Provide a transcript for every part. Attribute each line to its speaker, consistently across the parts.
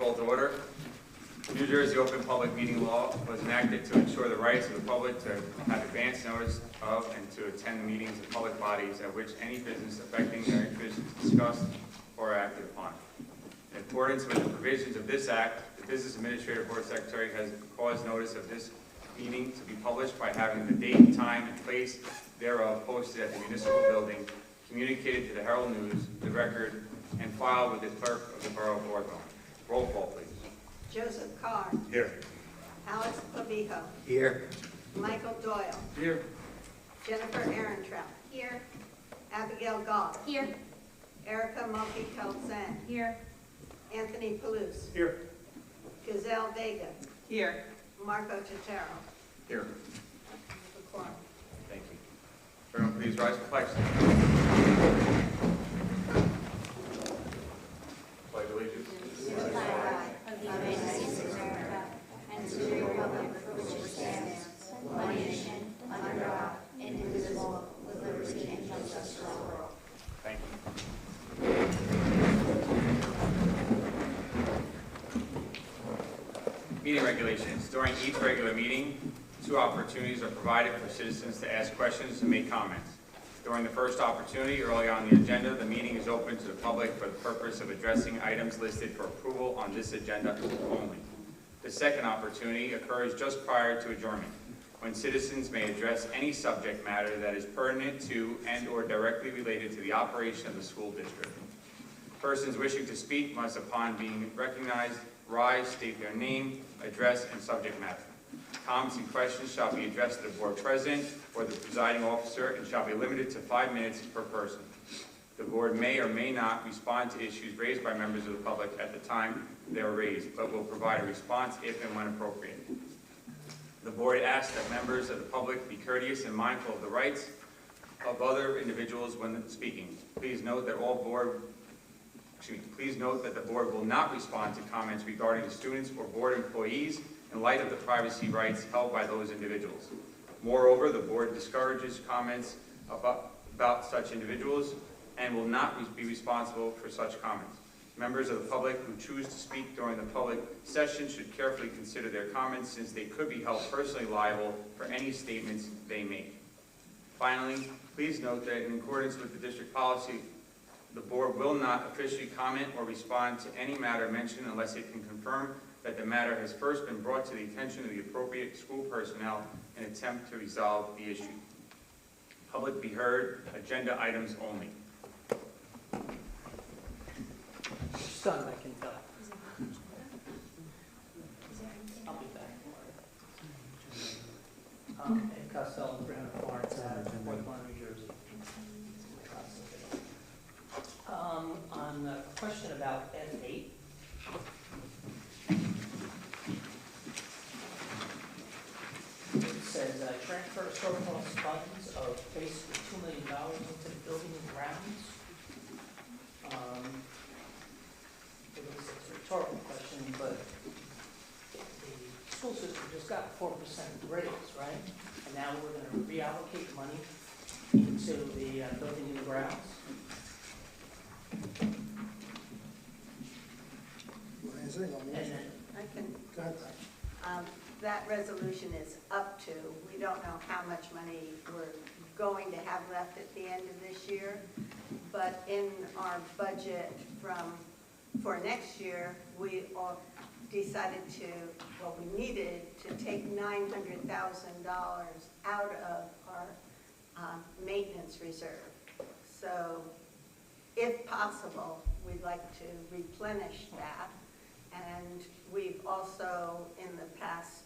Speaker 1: call to order. The New Jersey Open Public Meeting Law was enacted to ensure the rights of the public to have advance notice of and to attend meetings of public bodies at which any business affecting their interests is discussed or acted upon. In accordance with the provisions of this Act, the Business Administrative Board Secretary has caused notice of this meeting to be published by having the date, time, and place thereof posted at the municipal building, communicated to the Herald News, the Record, and filed with the clerk of the Borough of Orville. Roll call, please.
Speaker 2: Joseph Carr.
Speaker 1: Here.
Speaker 2: Alex Clavijo.
Speaker 1: Here.
Speaker 2: Michael Doyle.
Speaker 1: Here.
Speaker 2: Jennifer Ehrentraut. Here. Abigail Goff.
Speaker 3: Here.
Speaker 2: Erica Mulkey-Pelzan.
Speaker 3: Here.
Speaker 2: Anthony Palouse.
Speaker 1: Here.
Speaker 2: Gazelle Vega.
Speaker 3: Here.
Speaker 2: Marco Totaro.
Speaker 1: Here.
Speaker 2: The quorum.
Speaker 1: Thank you. Everyone, please rise for pledge. Pledge allegiance.
Speaker 2: To the flag of the United States of America and to the republic for which it stands, one nation, under God, indivisible, with liberty and justice for all.
Speaker 1: Thank you. Meeting regulations. During each regular meeting, 2 opportunities are provided for citizens to ask questions and make comments. During the first opportunity, early on the agenda, the meeting is open to the public for the purpose of addressing items listed for approval on this agenda only. The second opportunity occurs just prior to adjournment, when citizens may address any subject matter that is pertinent to and/or directly related to the operation of the school district. Persons wishing to speak must, upon being recognized, rise, state their name, address, and subject matter. Comments and questions shall be addressed to the board president or the presiding officer and shall be limited to 5 minutes per person. The board may or may not respond to issues raised by members of the public at the time they are raised, but will provide a response if and when appropriate. The board asks that members of the public be courteous and mindful of the rights of other individuals when speaking. Please note that the board will not respond to comments regarding the students or board employees in light of the privacy rights held by those individuals. Moreover, the board discourages comments about such individuals and will not be responsible for such comments. Members of the public who choose to speak during the public session should carefully consider their comments, since they could be held personally liable for any statements they make. Finally, please note that in accordance with the district policy, the board will not officially comment or respond to any matter mentioned unless it can confirm that the matter has first been brought to the attention of the appropriate school personnel in an attempt to resolve the issue. Public be heard, agenda items only.
Speaker 4: Stunned, I can tell. I'll be back. Ed Costello, 300 Florence Ave, Fort Lauderdale, New Jersey. On the question about F8, it says transfer surplus funds of basically $2 million into the building and grounds. It's a rhetorical question, but the school system just got a 4% raise, right? And now we're going to reallocate money into the building and grounds.
Speaker 2: I can. That resolution is up to, we don't know how much money we're going to have left at the end of this year, but in our budget for next year, we all decided we needed to take $900,000 out of our maintenance reserve. So if possible, we'd like to replenish that. And we've also, in the past,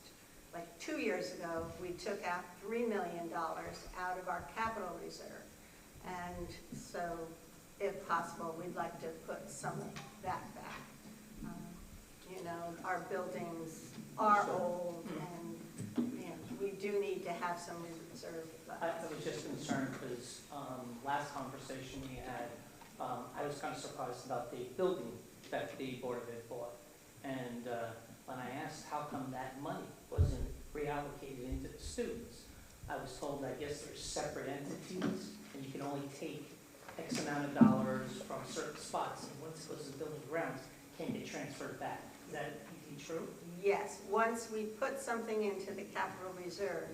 Speaker 2: like 2 years ago, we took out $3 million out of our capital reserve. And so, if possible, we'd like to put some of that back. Our buildings are old, and we do need to have some reserve funds.
Speaker 4: I was just concerned because last conversation we had, I was kind of surprised about the building that the Board of Ed bought. And when I asked how come that money wasn't reallocated into the students, I was told, I guess there's separate entities, and you can only take X amount of dollars from certain spots, and once it goes to building grounds, can't get transferred back. Is that indeed true?
Speaker 2: Yes, once we put something into the capital reserve,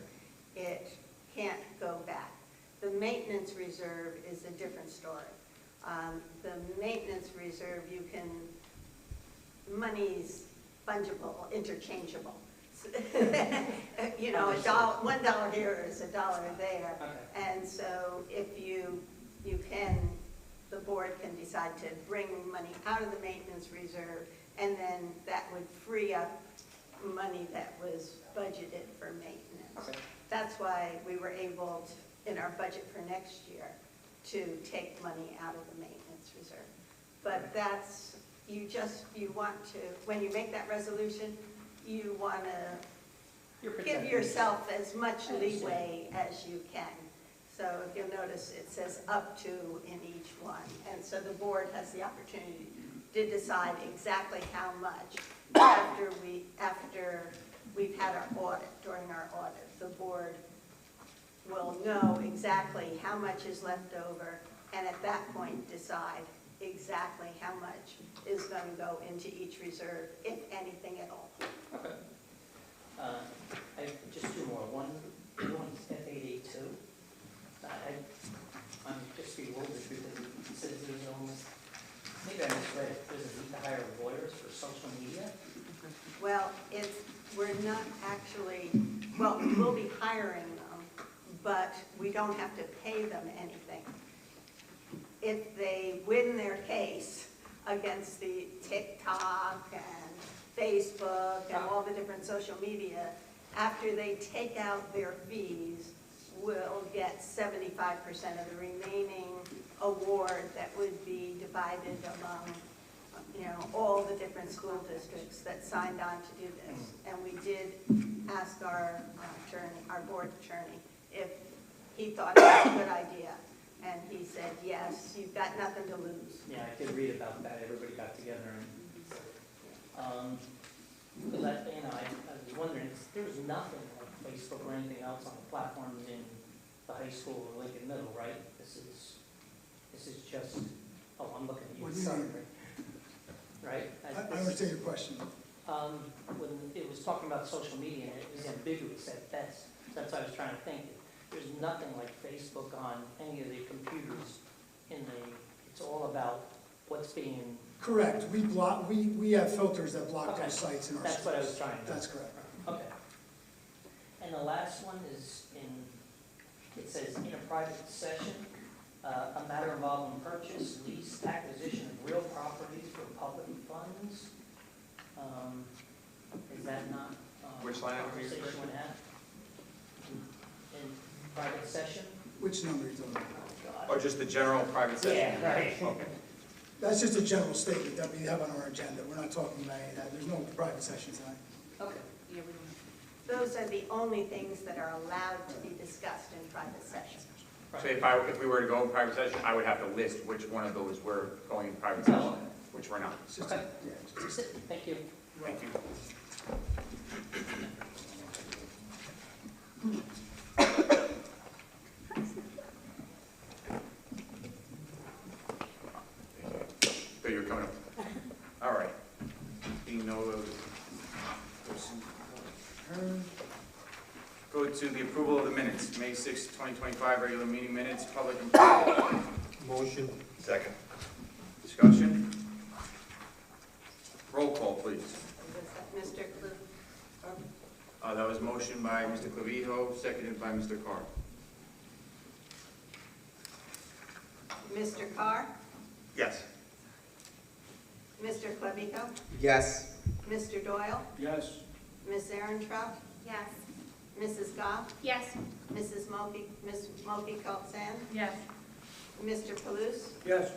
Speaker 2: it can't go back. The maintenance reserve is a different story. The maintenance reserve, money's fungible, interchangeable. You know, $1 here is $1 there.
Speaker 4: Okay.
Speaker 2: And so if the board can decide to bring money out of the maintenance reserve, and then that would free up money that was budgeted for maintenance.
Speaker 4: Okay.
Speaker 2: That's why we were able to, in our budget for next year, to take money out of the maintenance reserve. But that's, you want to, when you make that resolution, you want to give yourself as much leeway as you can. So if you'll notice, it says up to in each one. And so the board has the opportunity to decide exactly how much after we've had our audit, during our audit. The board will know exactly how much is left over, and at that point decide exactly how much is going to go into each reserve, if anything at all.
Speaker 4: Okay. I have just two more. One's F882. I'm just bewildered because it says there's almost, maybe I misread it, there's a need to hire lawyers for social media.
Speaker 2: Well, we're not actually, well, we'll be hiring them, but we don't have to pay them anything. If they win their case against the TikTok and Facebook and all the different social media, after they take out their fees, we'll get 75% of the remaining award that would be divided among, all the different school districts that signed on to do this. And we did ask our attorney, our board attorney, if he thought it was a good idea. And he said, yes, you've got nothing to lose.
Speaker 4: Yeah, I did read about that. Everybody got together and, because I was wondering, there's nothing like Facebook or anything else on the platforms in the high school or Lincoln Middle, right? This is just, I'm looking at you.
Speaker 3: What do you mean?
Speaker 4: Right?
Speaker 3: I understand your question.
Speaker 4: When it was talking about social media, and it was ambiguous at best. That's what I was trying to think. There's nothing like Facebook on any of the computers it's all about what's being.
Speaker 3: Correct. We have filters that block
Speaker 4: Okay.
Speaker 3: those sites in our.
Speaker 4: That's what I was trying to.
Speaker 3: That's correct.
Speaker 4: Okay. And the last one is it says in a private session, a matter involving purchase, lease, acquisition of real properties for public funds. Is that not?
Speaker 1: Which line item are you
Speaker 4: conversation
Speaker 1: referring
Speaker 4: would have in private session?
Speaker 3: Which number are you talking about?
Speaker 4: Oh,
Speaker 1: Or just the general private session?
Speaker 4: Yeah, right.
Speaker 1: Okay.
Speaker 3: That's just a general statement that we have on our agenda. We're not talking about any of that. There's no private session tonight.
Speaker 4: Okay.
Speaker 2: Those are the only things that are allowed to be discussed in private session.
Speaker 1: So if we were to go in private session, I would have to list which one of those we're going in private session, which we're not.
Speaker 3: It's just
Speaker 4: Okay.
Speaker 3: just
Speaker 4: That's it. Thank you.
Speaker 1: Thank you. So you're coming up. All right. Being no those. Go to the approval of the minutes, May 6, 2025, regular meeting minutes, public and private.
Speaker 5: Motion. Second.
Speaker 1: Discussion? Roll call, please.
Speaker 2: Was that Mr. Clue?
Speaker 1: That was motion by Mr. Clavijo, seconded by Mr. Carr.
Speaker 2: Mr. Carr?
Speaker 1: Yes.
Speaker 2: Mr. Clavijo?
Speaker 5: Yes.
Speaker 2: Mr. Doyle?
Speaker 5: Yes.
Speaker 2: Ms. Ehrentraut?
Speaker 6: Yes.
Speaker 2: Mrs. Goff?
Speaker 6: Yes.
Speaker 2: Ms. Mulkey-Kelsand?
Speaker 6: Yes.
Speaker 2: Mr. Palouse?
Speaker 5: Yes.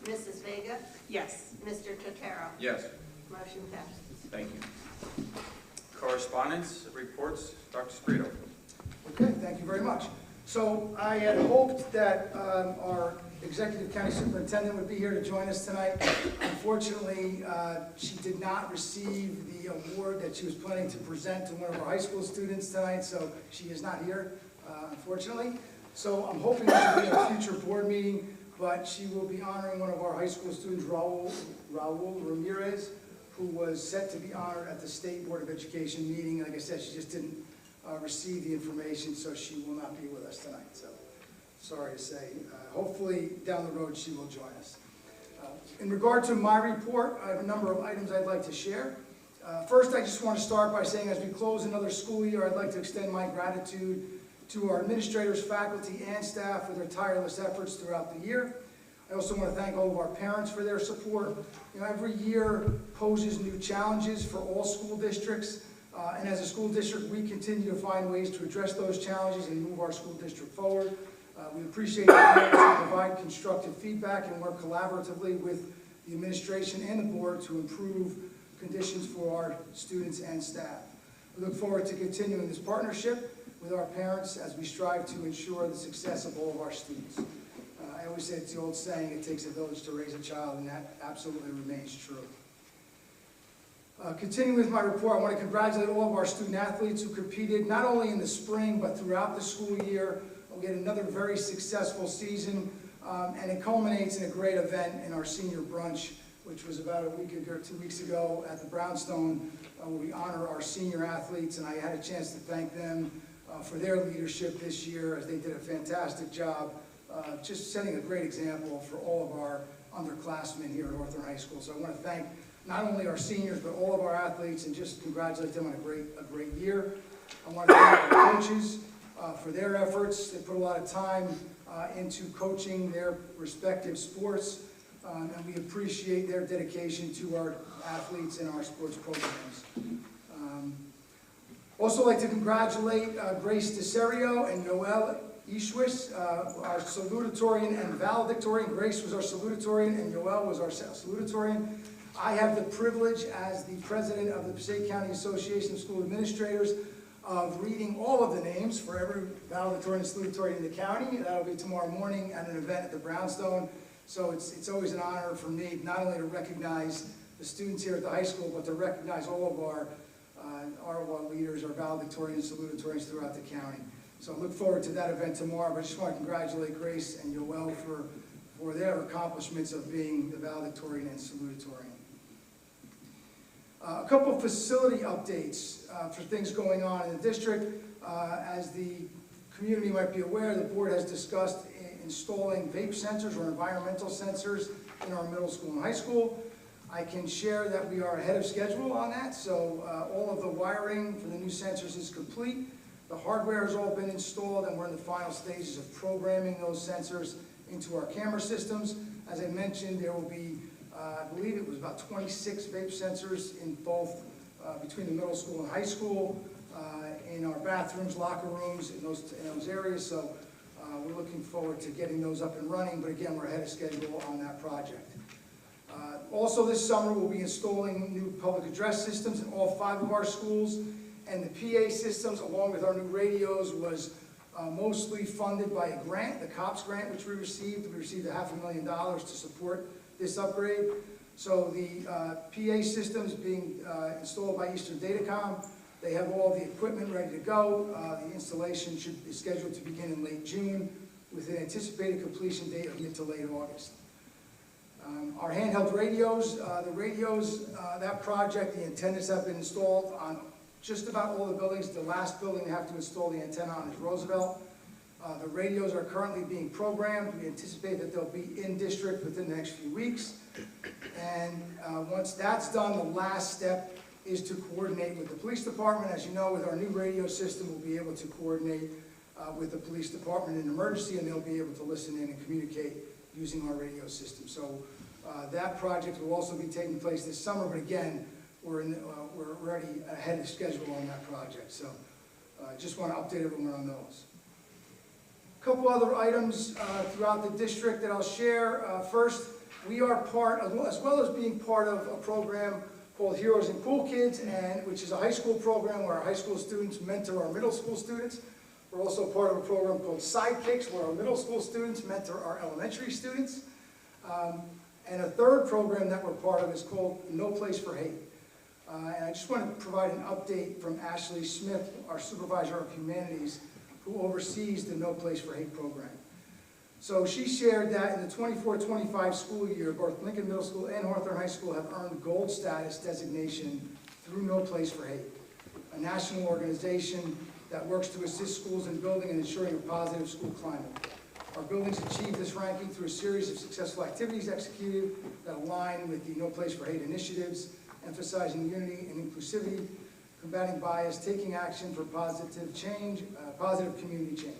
Speaker 2: Mrs. Vega?
Speaker 6: Yes.
Speaker 2: Mr. Totaro?
Speaker 1: Yes.
Speaker 2: Motion passes.
Speaker 1: Thank you. Correspondence, reports, Dr. Sprito.
Speaker 3: Okay, thank you very much. So I had hoped that our Executive County Superintendent would be here to join us tonight. Unfortunately, she did not receive the award that she was planning to present to one of our high school students tonight, so she is not here, unfortunately. So I'm hoping that she'll be at a future board meeting, but she will be honoring one of our high school students, Raul Ramirez, who was set to be honored at the State Board of Education meeting. Like I said, she just didn't receive the information, so she will not be with us tonight. So, sorry to say. Hopefully, down the road, she will join us. In regard to my report, I have a number of items I'd like to share. First, I just want to start by saying as we close another school year, I'd like to extend my gratitude to our administrators, faculty, and staff for their tireless efforts throughout the year. I also want to thank all of our parents for their support. You know, every year poses new challenges for all school districts, and as a school district, we continue to find ways to address those challenges and move our school district forward. We appreciate the parents who provide constructive feedback and work collaboratively with the administration and the board to improve conditions for our students and staff. We look forward to continuing this partnership with our parents as we strive to ensure the success of all of our students. I always say it's the old saying, it takes a village to raise a child, and that absolutely remains true. Continuing with my report, I want to congratulate all of our student athletes who competed not only in the spring but throughout the school year. We had another very successful season, and it culminates in a great event in our senior brunch, which was about a week ago, 2 weeks ago at the Brownstone, where we honor our senior athletes, and I had a chance to thank them for their leadership this year, as they did a fantastic job, just setting a great example for all of our underclassmen here at Hawthorne High School. So I want to thank not only our seniors, but all of our athletes, and just congratulate them on a great year. I want to thank our coaches for their efforts. They put a lot of time into coaching their respective sports, and we appreciate their dedication to our athletes and our sports programs. Also like to congratulate Grace DeSerio and Noelle Ishwis, our salutatorian and valedictorian. Grace was our salutatorian and Noelle was our salutatorian. I have the privilege as the president of the Passaic County Association of School Administrators of reading all of the names for every valedictorian and salutatorian in the county. That'll be tomorrow morning at an event at the Brownstone. So it's always an honor for me not only to recognize the students here at the high school, but to recognize all of our leaders, our valedictorians and salutatorians throughout the county. So I look forward to that event tomorrow, but I just want to congratulate Grace and Yoel for their accomplishments of being the valedictorian and salutatorian. A couple of facility updates for things going on in the district. As the community might be aware, the board has discussed installing vape sensors or environmental sensors in our middle school and high school. I can share that we are ahead of schedule on that, so all of the wiring for the new sensors is complete. The hardware has all been installed, and we're in the final stages of programming those sensors into our camera systems. As I mentioned, there will be, I believe it was about 26 vape sensors in both, between the middle school and high school, in our bathrooms, locker rooms, in those areas. So we're looking forward to getting those up and running, but again, we're ahead of schedule on that project. Also this summer, we'll be installing new public address systems in all 5 of our schools, and the PA systems, along with our new radios, was mostly funded by a grant, the COPS grant, which we received. We received $500,000 to support this upgrade. So the PA systems being installed by Eastern Datacom, they have all the equipment ready to go. The installation is scheduled to begin in late June, with an anticipated completion date of mid to late August. Our handheld radios, that project, the antennas have been installed on just about all the buildings. The last building they have to install the antenna on is Roosevelt. The radios are currently being programmed. We anticipate that they'll be in district within the next few weeks. And once that's done, the last step is to coordinate with the police department. As you know, with our new radio system, we'll be able to coordinate with the police department in emergency, and they'll be able to listen in and communicate using our radio system. So that project will also be taking place this summer, but again, we're already ahead of schedule on that project. So just want to update everyone on those. A couple other items throughout the district that I'll share. First, we are part, as well as being part of a program called Heroes and Cool Kids, which is a high school program where our high school students mentor our middle school students. We're also part of a program called Sidekicks, where our middle school students mentor our elementary students. And a third program that we're part of is called No Place for Hate. And I just want to provide an update from Ashley Smith, our supervisor of humanities, who oversees the No Place for Hate program. So she shared that in the 24-25 school year, both Lincoln Middle School and Hawthorne High School have earned gold status designation through No Place for Hate, a national organization that works to assist schools in building and ensuring a positive school climate. Our buildings achieved this ranking through a series of successful activities executed that align with the No Place for Hate initiatives, emphasizing unity and inclusivity, combating bias, taking action for positive change, positive community change.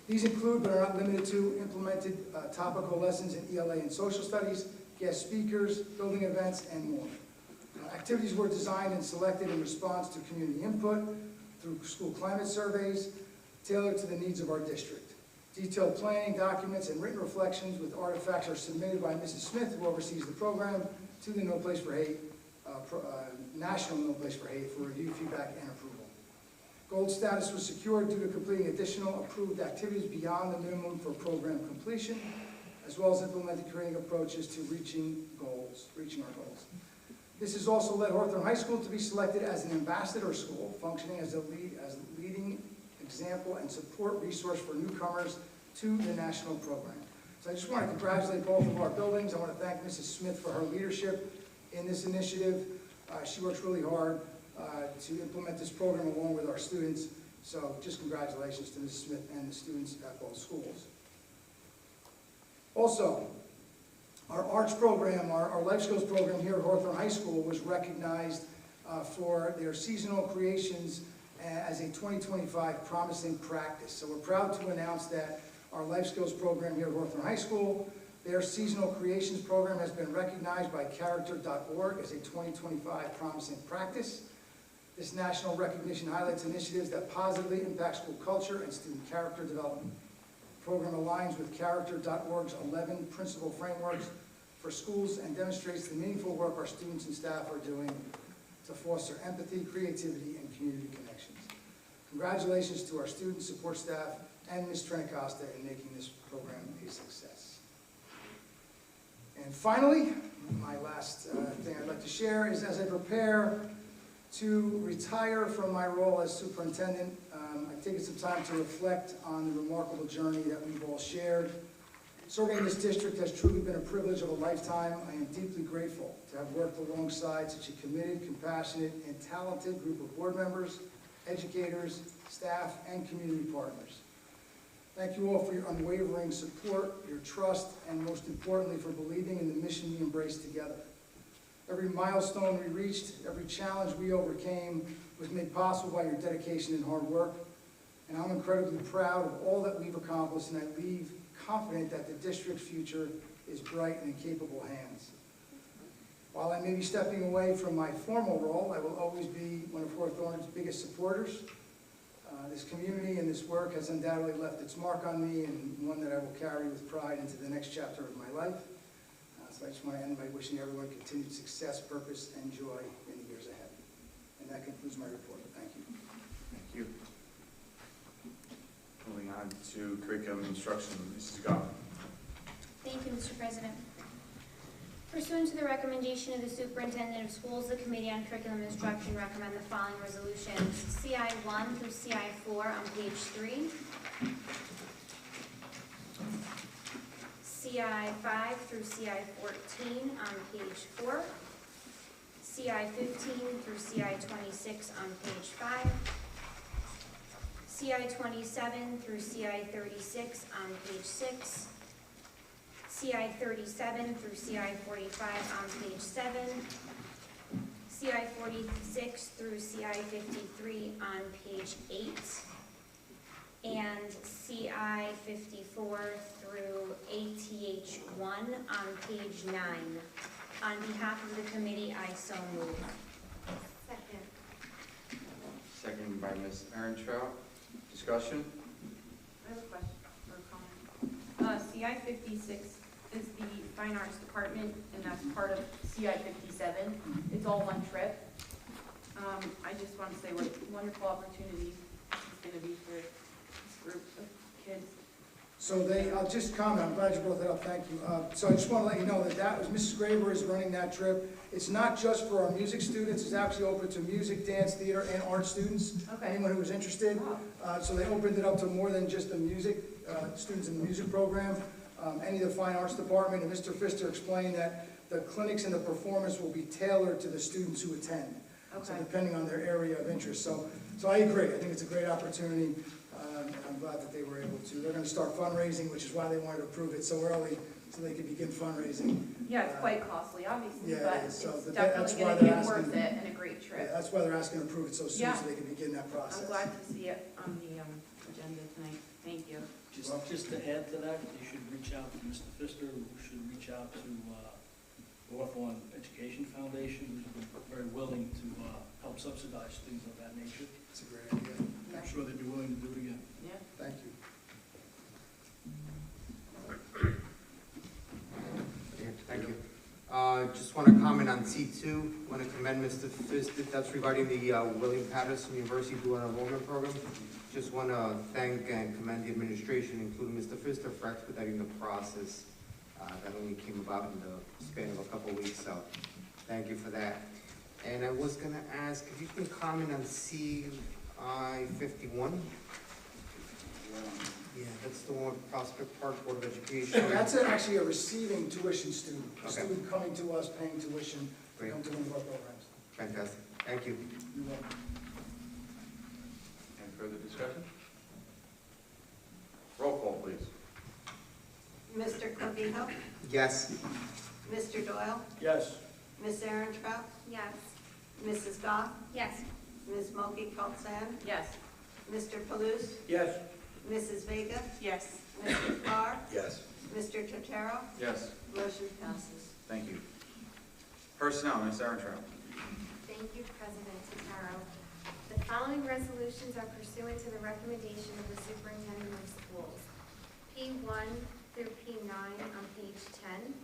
Speaker 3: These include, but are not limited to, implemented topical lessons in ELA and social studies, guest speakers, building events, and more. Activities were designed and selected in response to community input through school climate surveys, tailored to the needs of our district. Detailed planning documents and written reflections with artifacts are submitted by Mrs. Smith, who oversees the program, to the No Place for Hate, National No Place for Hate, for review, feedback, and approval. Gold status was secured due to completing additional approved activities beyond the minimum for program completion, as well as implementing creative approaches to reaching our goals. This has also led Hawthorne High School to be selected as an ambassador school, functioning as a leading example and support resource for newcomers to the national program. So I just want to congratulate both of our buildings. I want to thank Mrs. Smith for her leadership in this initiative. She works really hard to implement this program along with our students. So just congratulations to Mrs. Smith and the students at both schools. Also, our arts program, our life skills program here at Hawthorne High School was recognized for their seasonal creations as a 2025 promising practice. So we're proud to announce that our life skills program here at Hawthorne High School, their seasonal creations program has been recognized by character.org as a 2025 promising practice. This national recognition highlights initiatives that positively impact school culture and student character development. The program aligns with character.org's 11 principal frameworks for schools and demonstrates the meaningful work our students and staff are doing to foster empathy, creativity, and community connections. Congratulations to our students, support staff, and Ms. Trenicosta in making this program a success. And finally, my last thing I'd like to share is, as I prepare to retire from my role as superintendent, I've taken some time to reflect on the remarkable journey that we've all shared. Serving in this district has truly been a privilege of a lifetime. I am deeply grateful to have worked alongside such a committed, compassionate, and talented group of board members, educators, staff, and community partners. Thank you all for your unwavering support, your trust, and most importantly, for believing in the mission we embraced together. Every milestone we reached, every challenge we overcame was made possible by your dedication and hard work. And I'm incredibly proud of all that we've accomplished, and I leave confident that the district's future is bright and in capable hands. While I may be stepping away from my formal role, I will always be one of Hawthorne's biggest supporters. This community and this work has undoubtedly left its mark on me, and one that I will carry with pride into the next chapter of my life. So I just want to end by wishing everyone continued success, purpose, and joy in the years ahead. And that concludes my report. Thank you.
Speaker 1: Thank you. Moving on to curriculum instruction, Mrs. Goff.
Speaker 6: Thank you, Mr. President. Pursuant to the recommendation of the Superintendent of Schools, the Committee on Curriculum Instruction recommend the following resolutions: CI 1 through CI 4 on page 3, CI 5 through CI 14 on page 4, CI 15 through CI 26 on page 5, CI 27 through CI 36 on page 6, CI 37 through CI 45 on page 7, CI 46 through CI 53 on page 8, and CI 54 through ATH 1 on page 9. On behalf of the committee, I so move.
Speaker 2: Second.
Speaker 1: Second by Ms. Ehrentraut. Discussion?
Speaker 7: I have a question or comment. CI 56 is the Fine Arts Department, and that's part of CI 57. It's all one trip. I just want to say what a wonderful opportunity this is going to be for this group of kids.
Speaker 3: So I'll just comment, I'm glad you brought that up, thank you. So I just want to let you know that was Mrs. Graber is running that trip. It's not just for our music students, it's actually open to music, dance, theater, and art students.
Speaker 7: Okay.
Speaker 3: Anyone who was interested.
Speaker 7: Wow.
Speaker 3: So they opened it up to more than just the music students in the music program, any of the fine arts department, and Mr. Pfister explained that the clinics and the performance will be tailored to the students who attend. So
Speaker 7: Okay.
Speaker 3: depending on their area of interest. So I agree. I think it's a great opportunity. And I'm glad that they were able to. They're going to start fundraising, which is why they wanted to approve it so early, so they could begin fundraising.
Speaker 7: Yeah, it's quite costly, obviously,
Speaker 3: Yeah,
Speaker 7: but
Speaker 3: it
Speaker 7: it's
Speaker 3: is. So that's
Speaker 7: definitely
Speaker 3: why
Speaker 7: gonna be
Speaker 3: they're
Speaker 7: worth
Speaker 3: asking-
Speaker 7: it and a great
Speaker 3: Yeah,
Speaker 7: trip.
Speaker 3: that's why they're asking to approve it so soon,
Speaker 7: Yeah.
Speaker 3: so they can begin that process.
Speaker 7: I'm glad to see it on the agenda tonight. Thank you.
Speaker 8: Just to add to that, you should reach out to Mr. Pfister, who should reach out to Hawthorne Education Foundation, who's been very willing to help subsidize things of that nature.
Speaker 3: It's a great idea.
Speaker 8: I'm sure they'd be willing to do it again.
Speaker 7: Yeah.
Speaker 3: Thank you.
Speaker 9: Yeah, thank you. Just want to comment on C2. Want to commend Mr. Pfister. That's regarding the William Patterson University Dual Enrollment Program. Just want to thank and commend the administration, including Mr. Pfister, for expediting the process. That only came about in the span of a couple of weeks, so thank you for that. And I was going to ask if you can comment on CI 51. Yeah, that's the one with Prospect Park Board of Education.
Speaker 3: That's actually a receiving tuition student. A
Speaker 9: Okay.
Speaker 3: student coming to us, paying tuition, to
Speaker 9: Great.
Speaker 3: come to one of our programs.
Speaker 9: Fantastic. Thank you.
Speaker 3: You're welcome.
Speaker 1: Any further discussion? Roll call, please.
Speaker 2: Mr. Clavijo,
Speaker 9: Yes.
Speaker 2: Mr. Doyle,
Speaker 8: Yes.
Speaker 2: Ms. Aarontrout,
Speaker 6: Yes.
Speaker 2: Mrs. Goff,
Speaker 6: Yes.
Speaker 2: Ms. Mulkey Coxan,
Speaker 7: Yes.
Speaker 2: Mr. Palooz,
Speaker 8: Yes.
Speaker 2: Mrs. Vega,
Speaker 7: Yes.
Speaker 2: Mr. Farr,
Speaker 5: Yes.
Speaker 2: Mr. Totero,
Speaker 1: Yes.
Speaker 2: motion passes.
Speaker 1: Thank you. Personnel, Ms. Aarontrout.
Speaker 6: Thank you, President Totaro. The following resolutions are pursuant to the recommendation of the superintendent of schools. P1 through P9 on page 10.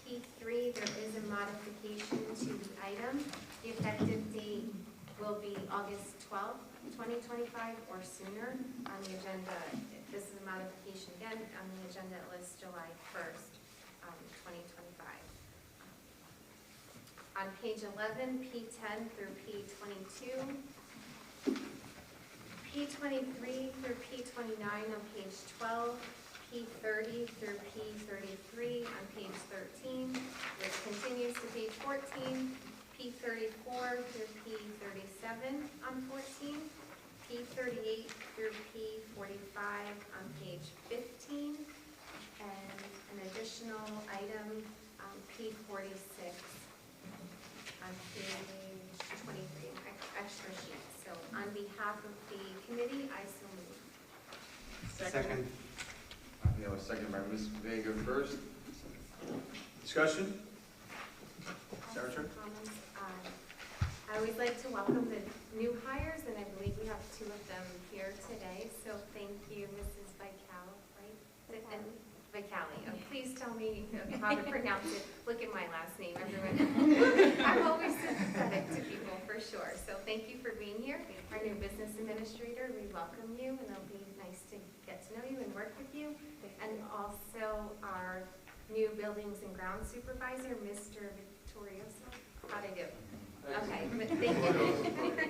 Speaker 6: P3, there is a modification to the item. The effective date will be August 12th, 2025, or sooner. On the agenda, this is a modification again. On the agenda, it lists July 1st, 2025. On page 11, P10 through P22. P23 through P29 on page 12. P30 through P33 on page 13, which continues to page 14. P34 through P37 on 14. P38 through P45 on page 15. And an additional item, P46 on page 23, extra sheet. So on behalf of the committee, I so move.
Speaker 9: Second.
Speaker 1: We have a second by Ms. Vega first. Discussion? Ms. Aarontrout?
Speaker 6: Comments? I always like to welcome the new hires, and I believe we have two of them here today. So thank you, Mrs. Vicali, right? Vicali. Please tell me how to pronounce it. Look at my last name, everyone. I'm always sympathetic to people, for sure. So thank you for being here. Our new business administrator, we welcome you, and it'll be nice to get to know you and work with you. And also our new buildings and grounds supervisor, Mr. Vittorioso. How'd I do? Okay, but thank you.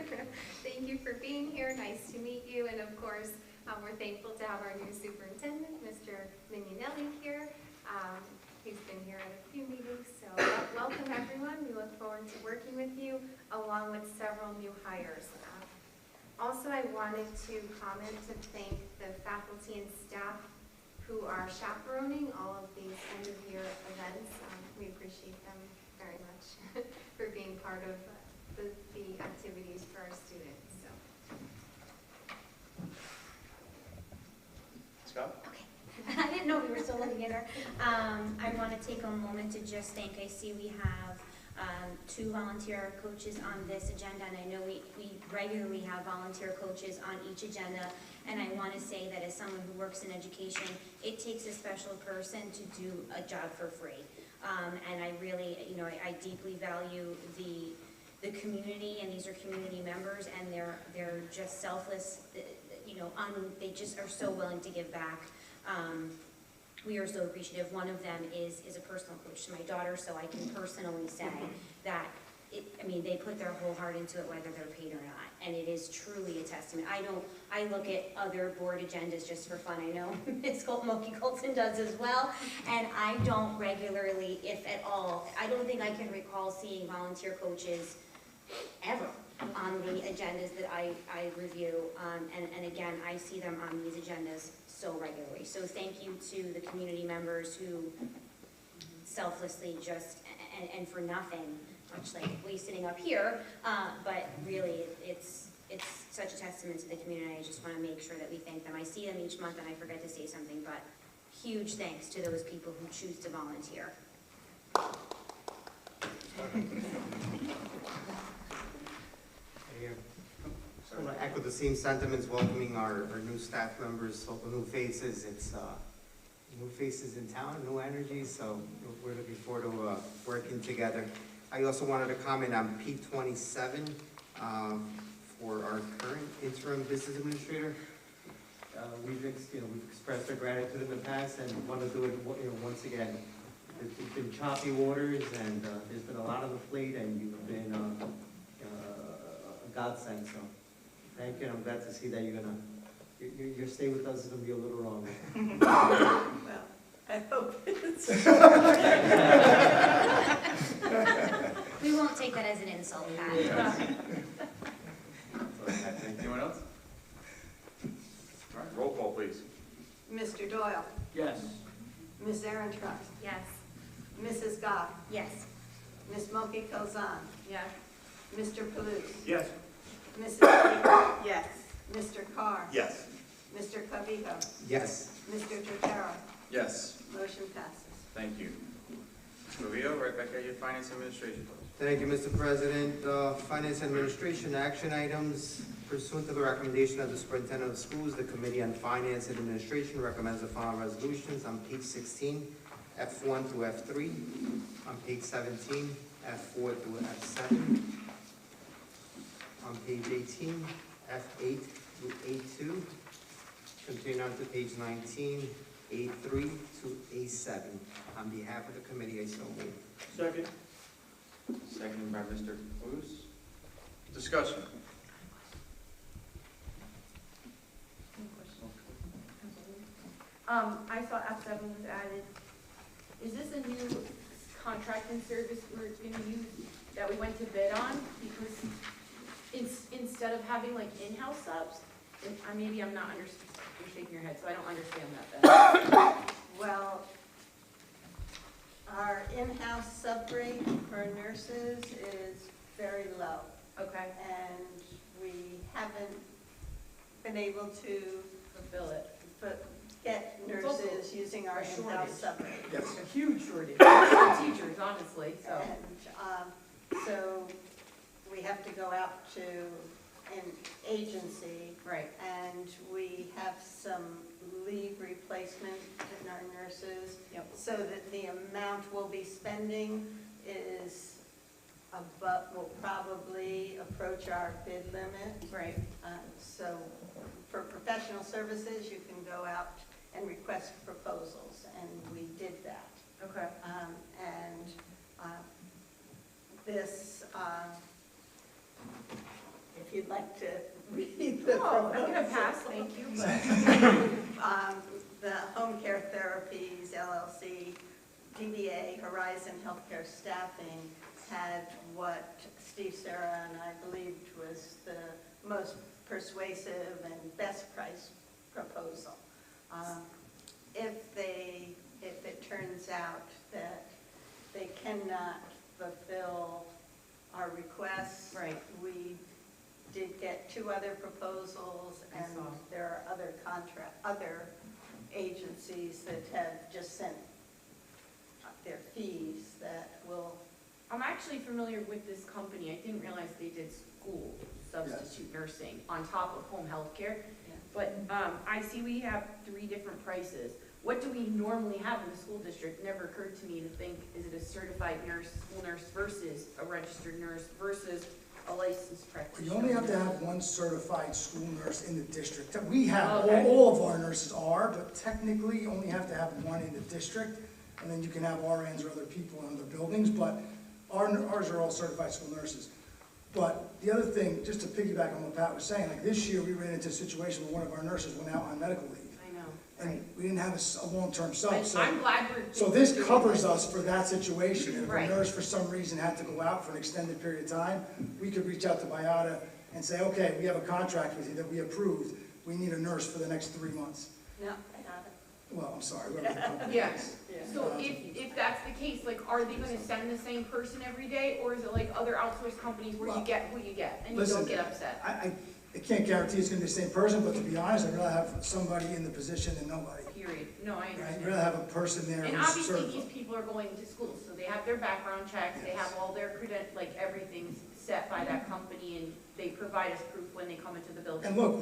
Speaker 6: Thank you for being here. Nice to meet you. And of course, we're thankful to have our new superintendent, Mr. Mignonelli here. He's been here at a few meetings, so welcome everyone. We look forward to working with you, along with several new hires. Also, I wanted to comment to thank the faculty and staff who are chaperoning all of these end-of-year events. We appreciate them very much for being part of the activities for our students. So.
Speaker 1: Scott?
Speaker 10: Okay. I didn't know we were still looking at her. I want to take a moment to just thank, I see we have two volunteer coaches on this agenda, and I know we regularly have volunteer coaches on each agenda, and I want to say that as someone who works in education, it takes a special person to do a job for free. And I really, I deeply value the community, and these are community members, and they're just selfless, they just are so willing to give back. We are so appreciative. One of them is a personal coach to my daughter, so I can personally say that they put their whole heart into it, whether they're paid or not, and it is truly a testament. I look at other board agendas just for fun. I know Ms. Moki Colton does as well, and I don't regularly, if at all, I don't think I can recall seeing volunteer coaches ever on the agendas that I review, and again, I see them on these agendas so regularly. So thank you to the community members who selflessly just, and for nothing, much like we sitting up here, but really, it's such a testament to the community. I just want to make sure that we thank them. I see them each month and I forget to say something, but huge thanks to those people who choose to volunteer.
Speaker 9: I want to echo the same sentiments, welcoming our new staff members, new faces. It's new faces in town, new energy, so we're looking forward to working together. I also wanted to comment on P27 for our current interim business administrator. We've expressed our gratitude in the past and want to do it once again. It's been choppy waters and there's been a lot on the plate, and you've been a godsend. So thank you. And I'm glad to see that your stay with us is going to be a little longer.
Speaker 2: Well, I hope it's.
Speaker 10: We won't take that as an insult, Pat.
Speaker 1: Anyone else? All right, roll call, please.
Speaker 2: Mr. Doyle,
Speaker 8: Yes.
Speaker 2: Ms. Aaron-Trust,
Speaker 10: Yes.
Speaker 2: Mrs. Goff,
Speaker 10: Yes.
Speaker 2: Ms. Moki Kazan,
Speaker 7: Yes.
Speaker 2: Mr. Palooz,
Speaker 1: Yes.
Speaker 2: Mrs. Baker, yes, Mr. Carr,
Speaker 5: Yes.
Speaker 2: Mr. Clavijo,
Speaker 9: Yes.
Speaker 2: Mr. Tortora,
Speaker 1: Yes.
Speaker 2: motion passes.
Speaker 1: Thank you. Mr. Movio, right back at your finance administration.
Speaker 9: Thank you, Mr. President. Finance Administration action items. Pursuant to the recommendation of the Superintendent of Schools, the Committee on Finance and Administration recommends the following resolutions on page 16, F1 through F3, on page 17, F4 through F7, on page 18, F8 through A2, continue on to page 19, A3 to A7. On behalf of the committee, I so move.
Speaker 8: Second.
Speaker 1: Seconded by Mr. Palooz. Discussion.
Speaker 7: I saw F7 was added. Is this a new contracting service we're gonna use, that we went to bid on? Because instead of having like in-house subs, maybe I'm not you're shaking your head, so I don't understand that then.
Speaker 2: Well, our in-house sub rate for nurses is very low,
Speaker 7: Okay,
Speaker 2: and we haven't been able to
Speaker 7: fulfill it.
Speaker 2: get
Speaker 7: It's also
Speaker 2: nurses using our
Speaker 7: a shortage.
Speaker 2: in-house sub rate.
Speaker 7: It's a huge shortage of teachers, honestly, so.
Speaker 2: And so we have to go out to an agency,
Speaker 7: Right.
Speaker 2: and we have some leave replacement in our nurses.
Speaker 7: Yep.
Speaker 2: So that the amount we'll be spending is will probably approach our bid limit.
Speaker 7: Right.
Speaker 2: So for professional services, you can go out and request proposals, and we did that.
Speaker 7: Okay.
Speaker 2: This, if you'd like to read the
Speaker 7: Oh, I'm gonna
Speaker 2: proposal.
Speaker 7: pass, thank you, but.
Speaker 2: The Home Care Therapies LLC, DBA Horizon Healthcare Staffing had what Steve Sarah and I believed was the most persuasive and best price proposal. If it turns out that they cannot fulfill our requests.
Speaker 7: Right.
Speaker 2: We did get 2 other proposals,
Speaker 7: I
Speaker 2: and
Speaker 7: saw.
Speaker 2: there are other agencies that have just sent their fees that will.
Speaker 7: I'm actually familiar with this company. I didn't realize they did school substitute nursing on top of home health care. But I see we have 3 different prices. What do we normally have in the school district? It never occurred to me to think, is it a certified nurse, school nurse versus a registered nurse versus a licensed practitioner?
Speaker 3: You only have to have 1 certified school nurse in the district. We have,
Speaker 7: Okay.
Speaker 3: all of our nurses are, but technically you only have to have 1 in the district, and then you can have RNs or other people in other buildings, but Ours are all certified school nurses. But the other thing, just to piggyback on what Pat was saying, like this year, we ran into a situation where one of our nurses went out on medical leave.
Speaker 7: I know.
Speaker 3: And we didn't have a long-term sub, so.
Speaker 7: I'm glad we're.
Speaker 3: So this
Speaker 7: doing
Speaker 3: covers us for that situation. If a
Speaker 7: Right.
Speaker 3: nurse for some reason had to go out for an extended period of time, we could reach out to Biata and say, okay, we have a contract with you that we approved. We need a nurse for the next 3 months.
Speaker 2: No,
Speaker 3: Well, I'm sorry. whoever the company
Speaker 7: Yes.
Speaker 3: is.
Speaker 7: So if that's the case, like, are they gonna send the same person every day, or is it like other outsourced companies where you
Speaker 3: Well,
Speaker 7: get who you get, and you
Speaker 3: listen,
Speaker 7: don't get upset?
Speaker 3: I can't guarantee it's gonna be the same person, but to be honest, I'd rather have somebody in the position than nobody.
Speaker 7: Period. No, I
Speaker 3: I'd
Speaker 7: understand.
Speaker 3: rather have a person there
Speaker 7: And
Speaker 3: who's
Speaker 7: obviously,
Speaker 3: certified.
Speaker 7: these people are going to school, so they have their background checks, they have all their like, everything's set by that company, and they provide us proof when they come into the building.
Speaker 3: And look,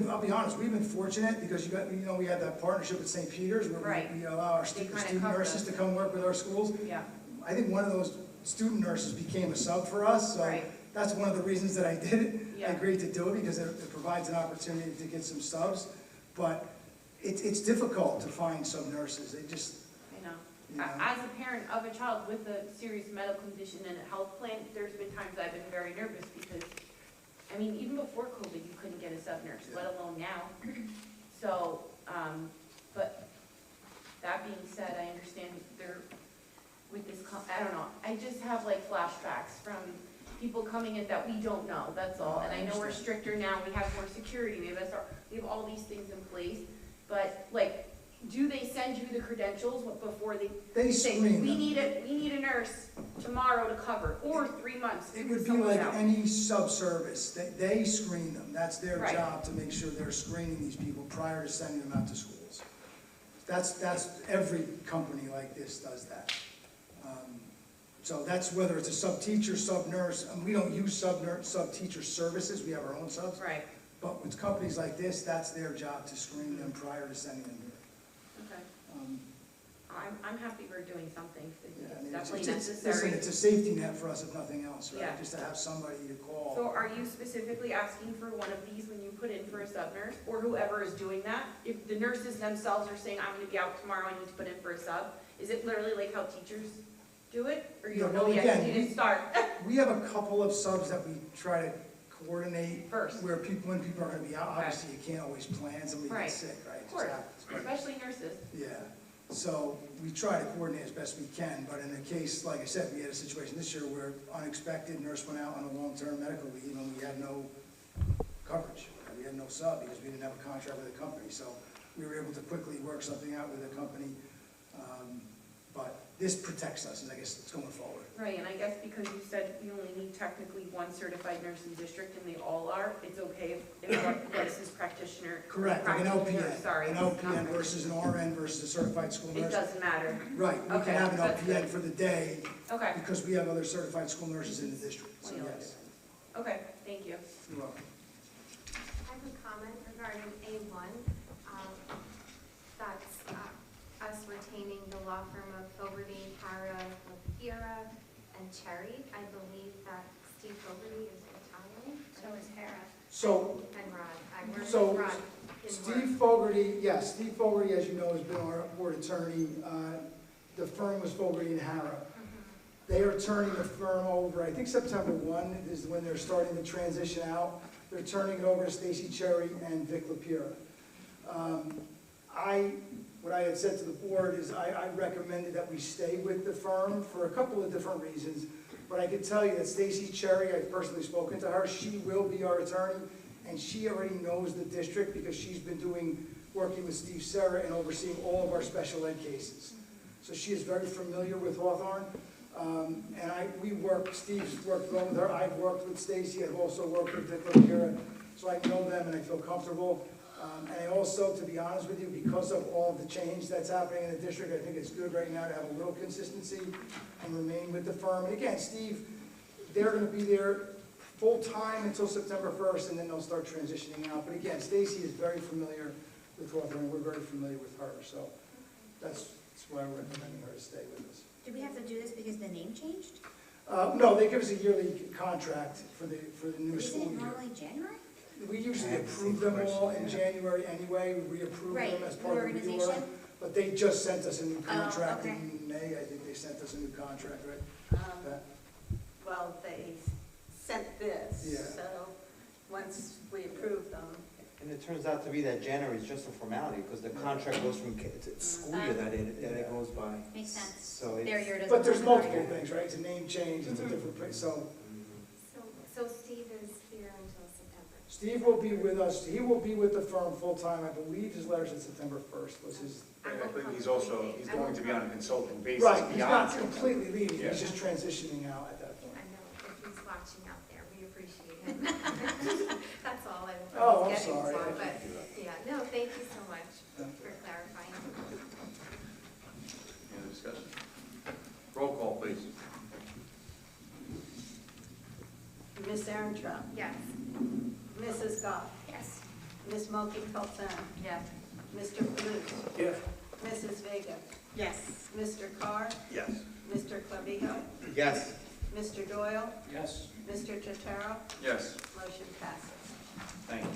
Speaker 3: I'll be honest, we've been fortunate because we had that partnership with St. Peter's where
Speaker 7: Right.
Speaker 3: we allow our
Speaker 7: They
Speaker 3: student
Speaker 7: kinda cover
Speaker 3: nurses
Speaker 7: us.
Speaker 3: to come work with our schools.
Speaker 7: Yeah,
Speaker 3: I think one of those student nurses became a sub for us, so
Speaker 7: Right.
Speaker 3: that's one of the reasons that I did it. I
Speaker 7: Yeah.
Speaker 3: agreed to do it because it provides an opportunity to get some subs, but it's difficult to find sub nurses, they just,
Speaker 7: I know.
Speaker 3: you know.
Speaker 7: As a parent of a child with a serious medical condition and a health plan, there's been times I've been very nervous because, I mean, even before COVID, you couldn't get a sub nurse, let alone now. So, but that being said, I understand with this, I don't know, I just have like flashbacks from people coming in that we don't know, that's all. And I know we're stricter now, we have more security, we have all these things in place, but like, do they send you the credentials before
Speaker 3: They
Speaker 7: say,
Speaker 3: screen
Speaker 7: we
Speaker 3: them.
Speaker 7: need a nurse tomorrow to cover, or 3 months to
Speaker 3: It
Speaker 7: get
Speaker 3: would be
Speaker 7: someone
Speaker 3: like
Speaker 7: out?
Speaker 3: any sub-service, they screen them, that's their
Speaker 7: Right.
Speaker 3: job to make sure they're screening these people prior to sending them out to schools. That's, every company like this does that. So that's whether it's a sub-teacher, sub-nurse, and we don't use sub-teacher services, we have our own subs.
Speaker 7: Right,
Speaker 3: But with companies like this, that's their job to screen them prior to sending them here.
Speaker 7: okay.
Speaker 3: Um,
Speaker 7: I'm happy we're doing something,
Speaker 3: yeah, I
Speaker 7: it's
Speaker 3: mean,
Speaker 7: definitely
Speaker 3: listen,
Speaker 7: necessary.
Speaker 3: it's a safety net for us if nothing else, right?
Speaker 7: Yeah.
Speaker 3: Just to have somebody to call.
Speaker 7: So are you specifically asking for one of these when you put in for a sub nurse, or whoever is doing that? If the nurses themselves are saying, I'm gonna be out tomorrow, I need to put in for a sub, is it literally like how teachers do it? Or you
Speaker 3: Yeah,
Speaker 7: don't know
Speaker 3: well,
Speaker 7: yet,
Speaker 3: again,
Speaker 7: you didn't start
Speaker 3: We have a couple of subs that we try to coordinate
Speaker 7: first?
Speaker 3: where when people are gonna be out,
Speaker 7: Okay.
Speaker 3: obviously you can't always plan, somebody
Speaker 7: Right.
Speaker 3: gets sick, right? It
Speaker 7: Of
Speaker 3: just
Speaker 7: course,
Speaker 3: happens, but-
Speaker 7: especially nurses.
Speaker 3: Yeah, so we try to coordinate as best we can, but in a case, like I said, we had a situation this year where unexpected nurse went out on a long-term medical leave and we had no coverage. We had no sub because we didn't have a contract with the company, so we were able to quickly work something out with the company. But this protects us, I guess, it's going forward.
Speaker 7: Right, and I guess because you said you only need technically one certified nurse in district, and they all are, it's okay if a licensed practitioner.
Speaker 3: Correct, like an
Speaker 7: practitioner,
Speaker 3: LPN,
Speaker 7: sorry.
Speaker 3: an LPN versus an RN versus a certified school
Speaker 7: It
Speaker 3: nurse.
Speaker 7: doesn't matter.
Speaker 3: Right, we
Speaker 7: Okay,
Speaker 3: can have an
Speaker 7: that's
Speaker 3: LPN
Speaker 7: good.
Speaker 3: for the day
Speaker 7: Okay.
Speaker 3: because we have other certified school nurses in the district, so yes.
Speaker 7: Okay, thank you.
Speaker 3: You're welcome.
Speaker 11: I have a comment regarding A1. That's us retaining the law firm of Fogarty, Hara, Lapira, and Cherry. I believe that Steve Fogarty is retiring.
Speaker 10: So is Hera.
Speaker 3: So
Speaker 11: And Rod. I worked
Speaker 3: So,
Speaker 11: with Rod in
Speaker 3: Steve
Speaker 11: work.
Speaker 3: Fogarty, yes, Steve Fogarty, as you know, has been our board attorney. The firm was Fogarty and Hara. They are turning the firm over, I think September 1 is when they're starting to transition out. They're turning it over to Stacy Cherry and Vic Lapira. What I had said to the board is I recommended that we stay with the firm for a couple of different reasons. But I can tell you that Stacy Cherry, I've personally spoken to her, she will be our attorney, and she already knows the district because she's been working with Steve Serra and overseeing all of our special ed cases. So she is very familiar with Hawthorne. Steve's worked well with her, I've worked with Stacy, I've also worked with Vic Lapira, so I know them and I feel comfortable. And I also, to be honest with you, because of all the change that's happening in the district, I think it's good right now to have a little consistency and remain with the firm. And again, Steve, they're gonna be there full-time until September 1st, and then they'll start transitioning out. But again, Stacy is very familiar with Hawthorne, we're very familiar with her, so that's why we're recommending her to stay with us.
Speaker 10: Do we have to do this because the name changed?
Speaker 3: No, they give us a yearly contract for the new
Speaker 10: Isn't
Speaker 3: school
Speaker 10: it
Speaker 3: year.
Speaker 10: normally January?
Speaker 3: We usually approve them all in January anyway, we reapprove
Speaker 10: Right,
Speaker 3: them as part of the reorg.
Speaker 10: reorganization.
Speaker 3: But they just sent us a new contract
Speaker 10: okay.
Speaker 3: in May, I think they sent us a new contract, right?
Speaker 2: Um,
Speaker 3: Pat?
Speaker 2: well, they sent this.
Speaker 3: Yeah.
Speaker 2: So, once we approve them,
Speaker 9: And it turns out to be that January is just a formality, because the contract goes from, it's school year that it goes by.
Speaker 10: Makes sense.
Speaker 9: So
Speaker 10: Their
Speaker 9: it's,
Speaker 10: year doesn't.
Speaker 3: But there's
Speaker 10: run
Speaker 3: multiple
Speaker 10: every year.
Speaker 3: things, right? It's a name change, it's a different, so
Speaker 11: So Steve is here until September.
Speaker 3: Steve will be with us, he will be with the firm full-time, I believe his letter said September 1st was his.
Speaker 11: I
Speaker 1: I
Speaker 11: will
Speaker 1: believe
Speaker 11: come
Speaker 1: he's
Speaker 11: to the
Speaker 1: also,
Speaker 11: meeting.
Speaker 1: he's
Speaker 11: I will
Speaker 1: going to be
Speaker 11: come.
Speaker 1: on a consulting basis
Speaker 3: Right, he's
Speaker 1: beyond.
Speaker 3: not completely leaving,
Speaker 1: Yeah.
Speaker 3: he's just transitioning out at that point.
Speaker 11: I know, if he's watching out there, we appreciate him. That's all I
Speaker 3: Oh, I'm
Speaker 11: was getting
Speaker 3: sorry.
Speaker 11: to, but, yeah, no, thank you so much
Speaker 3: Yeah.
Speaker 11: for clarifying.
Speaker 1: Any other discussion? Roll call, please.
Speaker 2: Ms. Aaron
Speaker 11: Yes.
Speaker 2: Mrs. Goff,
Speaker 10: Yes.
Speaker 2: Ms. Mulkey Coulson,
Speaker 7: Yes.
Speaker 2: Mr. Paluch,
Speaker 3: Yes.
Speaker 2: Mrs. Vega,
Speaker 7: Yes.
Speaker 2: Mr. Carr,
Speaker 5: Yes.
Speaker 2: Mr. Clavijo,
Speaker 9: yes.
Speaker 2: Mr. Doyle,
Speaker 8: Yes.
Speaker 2: Mr. Tataro,
Speaker 1: Yes,
Speaker 2: motion passes.
Speaker 1: thank you.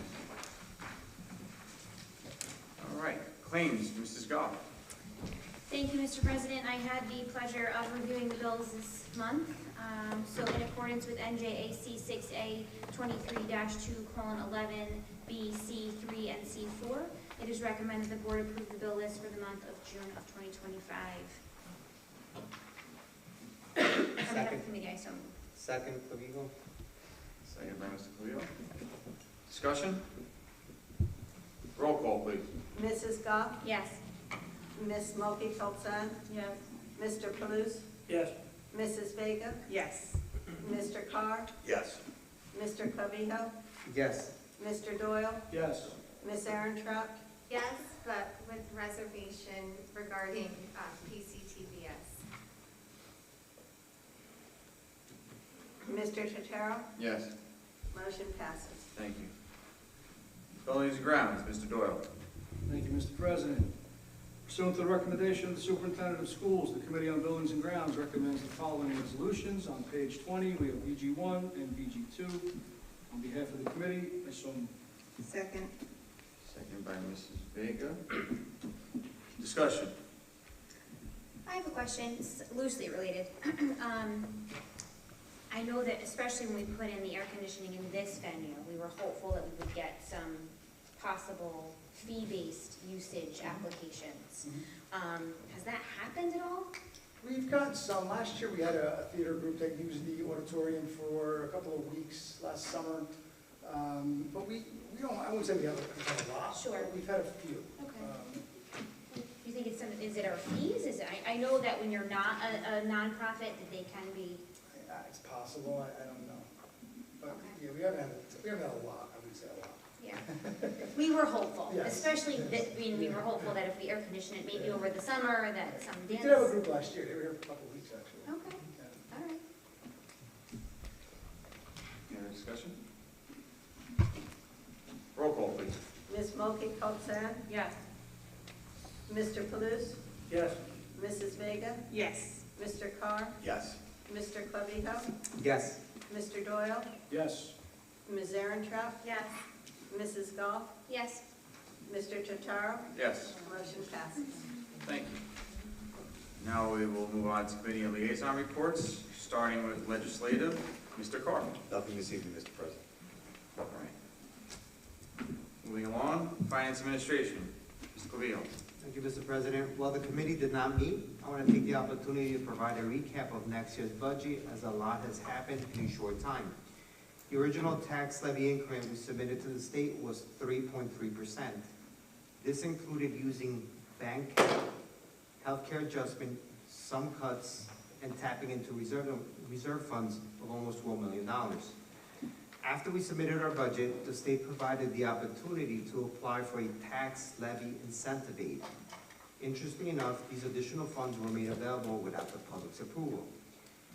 Speaker 1: All right, claims, Mrs. Goff.
Speaker 10: Thank you, Mr. President. I had the pleasure of reviewing the bills this month. So in accordance with NJAC 6A 23-2:11, B, C, 3, and C 4, it is recommended the board approve the bill list for the month of June of 2025. On behalf of
Speaker 9: Second.
Speaker 10: the committee, I so move.
Speaker 9: Second, Clavijo?
Speaker 1: Second by Mr. Cleo. Discussion? Roll call, please.
Speaker 2: Mrs. Goff,
Speaker 10: Yes.
Speaker 2: Ms. Mulkey Coulson,
Speaker 7: Yes.
Speaker 2: Mr. Paluch,
Speaker 8: Yes.
Speaker 2: Mrs. Vega,
Speaker 7: Yes.
Speaker 2: Mr. Carr,
Speaker 5: Yes.
Speaker 2: Mr. Clavijo,
Speaker 9: Yes.
Speaker 2: Mr. Doyle,
Speaker 8: Yes.
Speaker 2: Ms. Aaron Trout,
Speaker 11: Yes, but with reservation regarding PCTVS.
Speaker 2: Mr. Tataro,
Speaker 1: Yes,
Speaker 2: motion passes.
Speaker 1: thank you. Buildings and grounds, Mr. Doyle.
Speaker 8: Thank you, Mr. President. Pursuant to the recommendation of the Superintendent of Schools, the Committee on Buildings and Grounds recommends the following resolutions. On page 20, we have BG1 and BG2. On behalf of the committee, I so move.
Speaker 2: Second.
Speaker 1: Second by Mrs. Vega. Discussion?
Speaker 10: I have a question, it's loosely related. I know that especially when we put in the air conditioning in this venue, we were hopeful that we would get some possible fee-based usage applications. Has that happened at all?
Speaker 3: We've gotten some, last year we had a theater group that used the auditorium for a couple of weeks last summer. But we don't, I wouldn't say we have a lot.
Speaker 10: Sure.
Speaker 3: But we've had a few.
Speaker 10: Okay. Do you think it's some, is it our fees? Is it, I know that when you're not a nonprofit, that they can be,
Speaker 3: It's possible, I don't know. But,
Speaker 10: Okay.
Speaker 3: yeah, we haven't had a lot, I would say a lot.
Speaker 10: yeah. We were hopeful,
Speaker 3: Yes.
Speaker 10: especially that, I mean, we were hopeful that if we air condition it maybe over the summer, that some
Speaker 3: We
Speaker 10: dance.
Speaker 3: did have a group last year, they were here for a couple of weeks, actually.
Speaker 10: Okay,
Speaker 3: Yeah.
Speaker 10: all right.
Speaker 1: Any other discussion? Roll call, please.
Speaker 2: Ms. Mulkey Coulson,
Speaker 7: Yes.
Speaker 2: Mr. Paluch,
Speaker 8: Yes.
Speaker 2: Mrs. Vega,
Speaker 7: Yes.
Speaker 2: Mr. Carr,
Speaker 5: Yes.
Speaker 2: Mr. Clavijo,
Speaker 9: Yes.
Speaker 2: Mr. Doyle,
Speaker 8: Yes.
Speaker 2: Ms. Aaron Trout,
Speaker 10: Yes.
Speaker 2: Mrs. Goff,
Speaker 10: Yes.
Speaker 2: Mr. Tataro,
Speaker 1: Yes,
Speaker 2: motion passes.
Speaker 1: thank you. Now we will move on to committee and liaison reports, starting with legislative. Mr. Carr.
Speaker 5: Nothing this evening, Mr. President.
Speaker 1: All right. Moving along, finance administration. Mr. Clevio.
Speaker 9: Thank you, Mr. President. While the committee did not meet, I want to take the opportunity to provide a recap of next year's budget, as a lot has happened in a short time. The original tax levy increment we submitted to the state was 3.3%. This included using bank, healthcare adjustment, some cuts, and tapping into reserve funds of almost $12 million. After we submitted our budget, the state provided the opportunity to apply for a tax levy incentive aid. Interestingly enough, these additional funds were made available without the public's approval.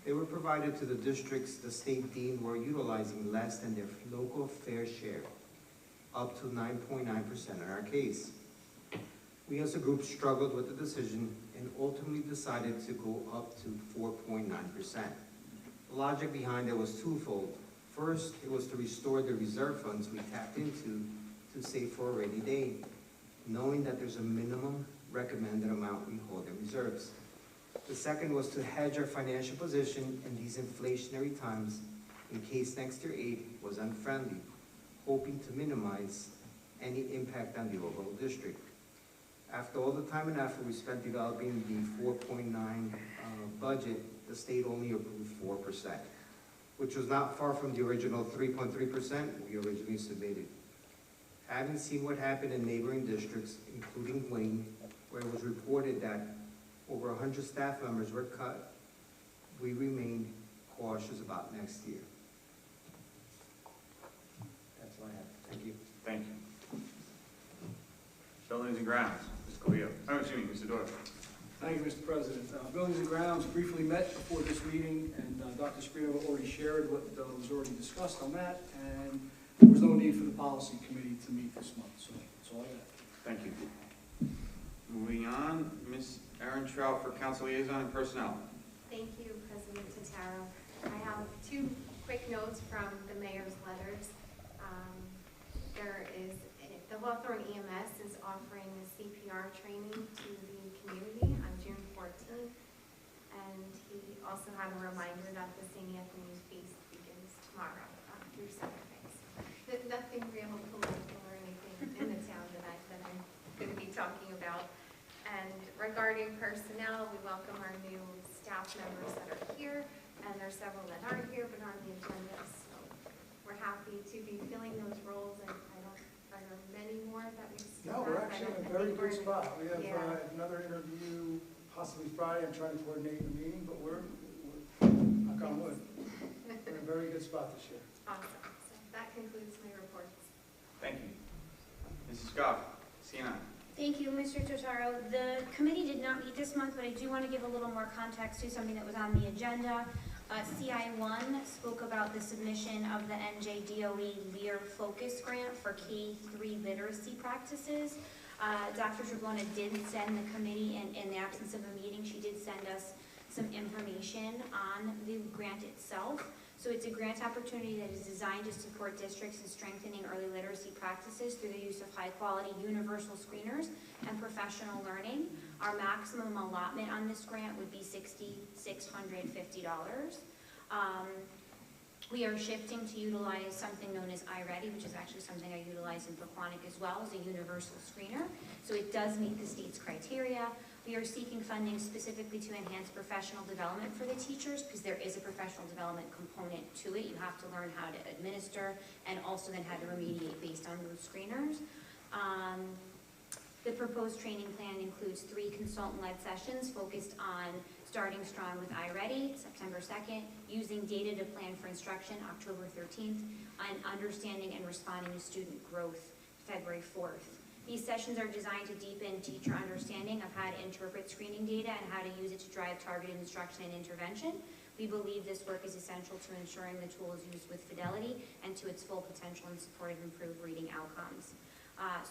Speaker 9: They were provided to the districts the state deemed were utilizing less than their local fair share, up to 9.9% in our case. We as a group struggled with the decision and ultimately decided to go up to 4.9%. The logic behind it was twofold. First, it was to restore the reserve funds we tapped into to save for a rainy day, knowing that there's a minimum recommended amount we hold in reserves. The second was to hedge our financial position in these inflationary times in case next year aid was unfriendly, hoping to minimize any impact on the overall district. After all the time and effort we spent developing the 4.9 budget, the state only approved 4%, which was not far from the original 3.3% we originally submitted. Having seen what happened in neighboring districts, including Wayne, where it was reported that over 100 staff members were cut, we remain cautious about next year. That's all I have. Thank you.
Speaker 1: Thank you. Buildings and grounds, Ms. Cleo. Oh, excuse me, Mr. Doyle.
Speaker 8: Thank you, Mr. President. Buildings and Grounds briefly met before this meeting, and Dr. Sprino already shared what was already discussed on that, and there was no need for the policy committee to meet this month, so that's all I got.
Speaker 1: Thank you. Moving on, Ms. Erin Trout for Council Liaison and Personnel.
Speaker 11: Thank you, President Totaro. I have two quick notes from the mayor's letters. The Hawthorne EMS is offering the CPR training to the community on June 14th. And he also had a reminder that the St. Anthony's Feast begins tomorrow through Saturday. So nothing real political or anything in the town that I'm going to be talking about. And regarding personnel, we welcome our new staff members that are here, and there's several that aren't here but are on the agenda. So we're happy to be filling those roles, and are there many more that we still
Speaker 3: No,
Speaker 11: have?
Speaker 3: we're actually in a very good spot. We have
Speaker 11: Yeah.
Speaker 3: another interview possibly Friday. I'm trying to coordinate the meeting, but we're knock on wood. We're in a very good spot this year.
Speaker 11: Awesome. So that concludes my reports.
Speaker 1: Thank you. Mrs. Goff, CNI.
Speaker 10: Thank you, Mr. Totaro. The committee did not meet this month, but I do want to give a little more context to something that was on the agenda. CI1 spoke about the submission of the NJDOE LEAR Focus Grant for K-3 literacy practices. Dr. Trebona did send the committee, in the absence of a meeting, she did send us some information on the grant itself. So it's a grant opportunity that is designed to support districts in strengthening early literacy practices through the use of high-quality universal screeners and professional learning. Our maximum allotment on this grant would be $6,650. We are shifting to utilize something known as iReady, which is actually something I utilize in Pequannock as well, as a universal screener. So it does meet the state's criteria. We are seeking funding specifically to enhance professional development for the teachers, because there is a professional development component to it. You have to learn how to administer and also then how to remediate based on those screeners. The proposed training plan includes 3 consultant-led sessions focused on starting strong with iReady, September 2nd, using data to plan for instruction, October 13th, and understanding and responding to student growth, February 4th. These sessions are designed to deepen teacher understanding of how to interpret screening data and how to use it to drive targeted instruction and intervention. We believe this work is essential to ensuring the tool is used with fidelity and to its full potential in support of improved reading outcomes.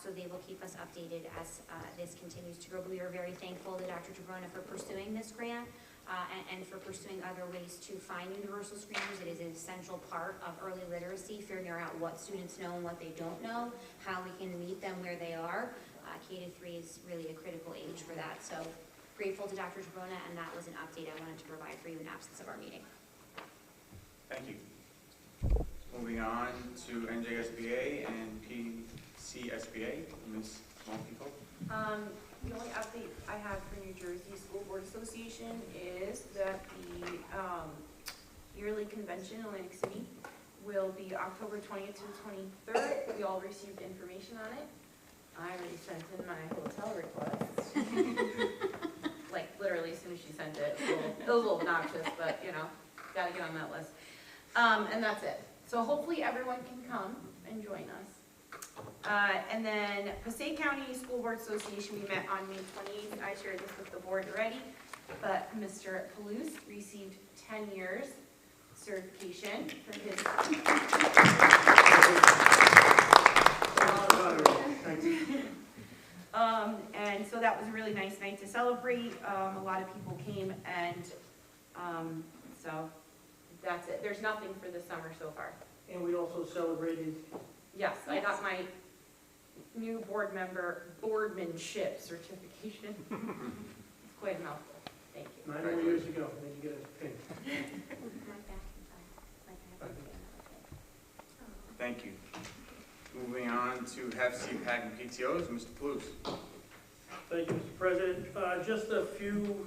Speaker 10: So they will keep us updated as this continues to grow. But we are very thankful to Dr. Trebona for pursuing this grant and for pursuing other ways to find universal screeners. It is an essential part of early literacy, figuring out what students know and what they don't know, how we can meet them where they are. K-3 is really a critical age for that. So grateful to Dr. Trebona, and that was an update I wanted to provide for you in absence of our meeting.
Speaker 1: Thank you. Moving on to NJSBA and PCSBA, Ms. Montefiore.
Speaker 7: The only update I have for New Jersey School Board Association is that the yearly convention in Atlantic City will be October 20th to 23rd. We all received information on it. I already sent in my hotel request. Like literally as soon as she sent it. It was a little obnoxious, but you know, gotta get on that list. And that's it. So hopefully everyone can come and join us. And then Passaic County School Board Association, we met on May 28th. I shared this with the board already, but Mr. Palouse received 10 years certification for his. And so that was a really nice night to celebrate. A lot of people came, and so that's it. There's nothing for the summer so far.
Speaker 8: And we also celebrated.
Speaker 7: Yes, I got my new board member boardmanship certification. It's quite a mouthful. Thank you.
Speaker 8: 9 more years to go, then you get a pin.
Speaker 1: Thank you. Moving on to have CPAC and PTOs, Mr. Palouse.
Speaker 12: Thank you, Mr. President. Just a few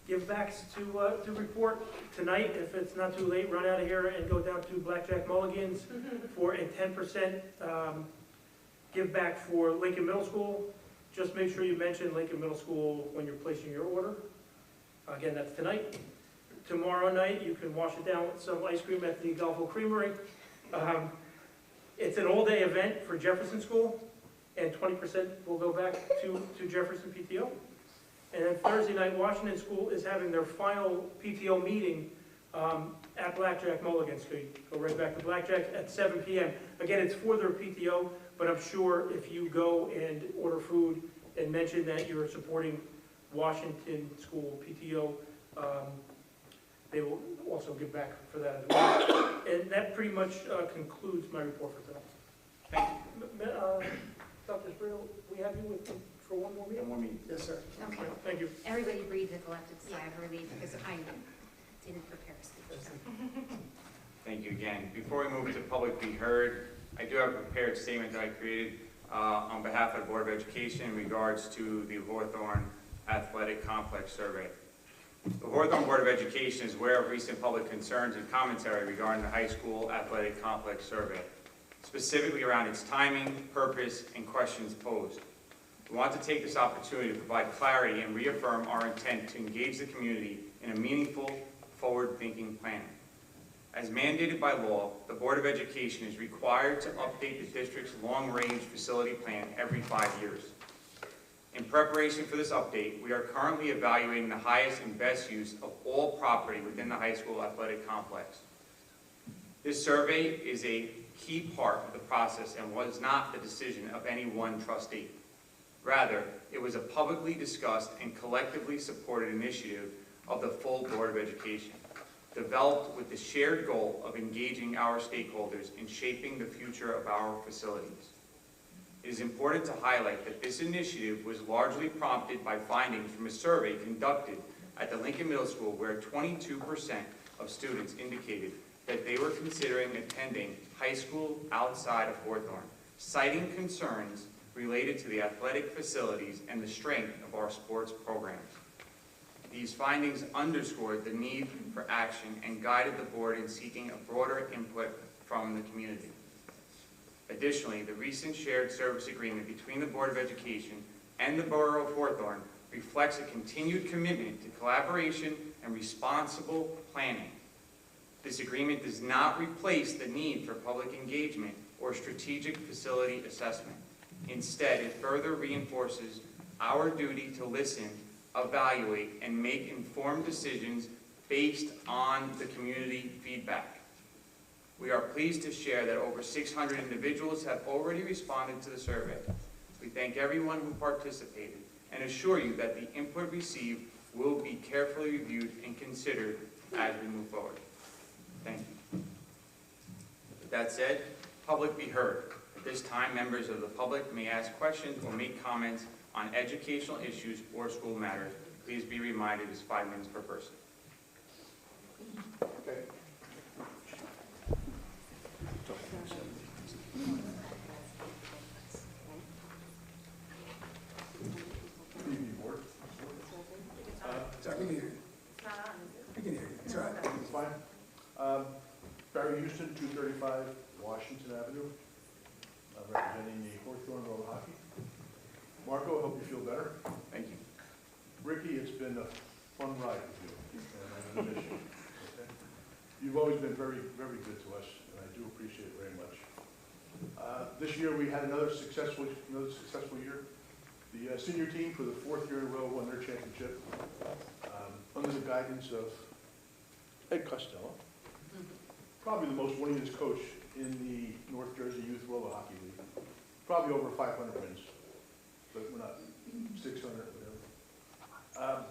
Speaker 12: give-backs to report tonight. If it's not too late, run out of here and go down to Blackjack Mulligan's for a 10% give-back for Lincoln Middle School. Just make sure you mention Lincoln Middle School when you're placing your order. Again, that's tonight. Tomorrow night, you can wash it down with some ice cream at the Galvo Creamery. It's an all-day event for Jefferson School, and 20% will go back to Jefferson PTO. And then Thursday night, Washington School is having their final PTO meeting at Blackjack Mulligan. So you go right back to Blackjack at 7 p.m. Again, it's for their PTO, but I'm sure if you go and order food and mention that you're supporting Washington School PTO, they will also give back for that as well. And that pretty much concludes my report for tonight.
Speaker 1: Thank you.
Speaker 12: Dr. Sprill, we have you with for one more meeting?
Speaker 1: One more meeting.
Speaker 12: Yes, sir.
Speaker 13: Okay.
Speaker 12: Thank you.
Speaker 13: Everybody breathed a collective sigh of relief because I didn't prepare a speech.
Speaker 1: Thank you again. Before we move to public be heard, I do have a prepared statement that I created on behalf of the Board of Education in regards to the Hawthorne Athletic Complex Survey. The Hawthorne Board of Education is aware of recent public concerns and commentary regarding the high school athletic complex survey, specifically around its timing, purpose, and questions posed. We want to take this opportunity to provide clarity and reaffirm our intent to engage the community in a meaningful, forward-thinking plan. As mandated by law, the Board of Education is required to update the district's long-range facility plan every 5 years. In preparation for this update, we are currently evaluating the highest and best use of all property within the high school athletic complex. This survey is a key part of the process and was not the decision of any one trustee. Rather, it was a publicly discussed and collectively supported initiative of the full Board of Education, developed with the shared goal of engaging our stakeholders in shaping the future of our facilities. It is important to highlight that this initiative was largely prompted by findings from a survey conducted at the Lincoln Middle School, where 22% of students indicated that they were considering attending high school outside of Hawthorne, citing concerns related to the athletic facilities and the strength of our sports programs. These findings underscored the need for action and guided the board in seeking a broader input from the community. Additionally, the recent shared service agreement between the Board of Education and the Borough of Hawthorne reflects a continued commitment to collaboration and responsible planning. This agreement does not replace the need for public engagement or strategic facility assessment. Instead, it further reinforces our duty to listen, evaluate, and make informed decisions based on the community feedback. We are pleased to share that over 600 individuals have already responded to the survey. We thank everyone who participated and assure you that the input received will be carefully reviewed and considered as we move forward. Thank you. With that said, public be heard. At this time, members of the public may ask questions or make comments on educational issues or school matters. Please be reminded it's 5 minutes per person.
Speaker 5: Okay.
Speaker 3: Sorry, we can hear you.
Speaker 7: It's not on, is it?
Speaker 3: We can hear you. It's all right.
Speaker 14: It's fine. Barry Houston, 235 Washington Avenue, representing the Hawthorne Roller Hockey. Marco, I hope you feel better.
Speaker 1: Thank you.
Speaker 14: Ricky, it's been a fun ride with you, and I'm going to miss you. Okay? You've always been very, very good to us, and I do appreciate it very much. This year, we had another successful year. The senior team, for the 4th year in a row, won their championship under the guidance of Ed Costello, probably the most winningest coach in the North Jersey Youth Roller Hockey League. Probably over 500 wins, but we're not 600, whatever.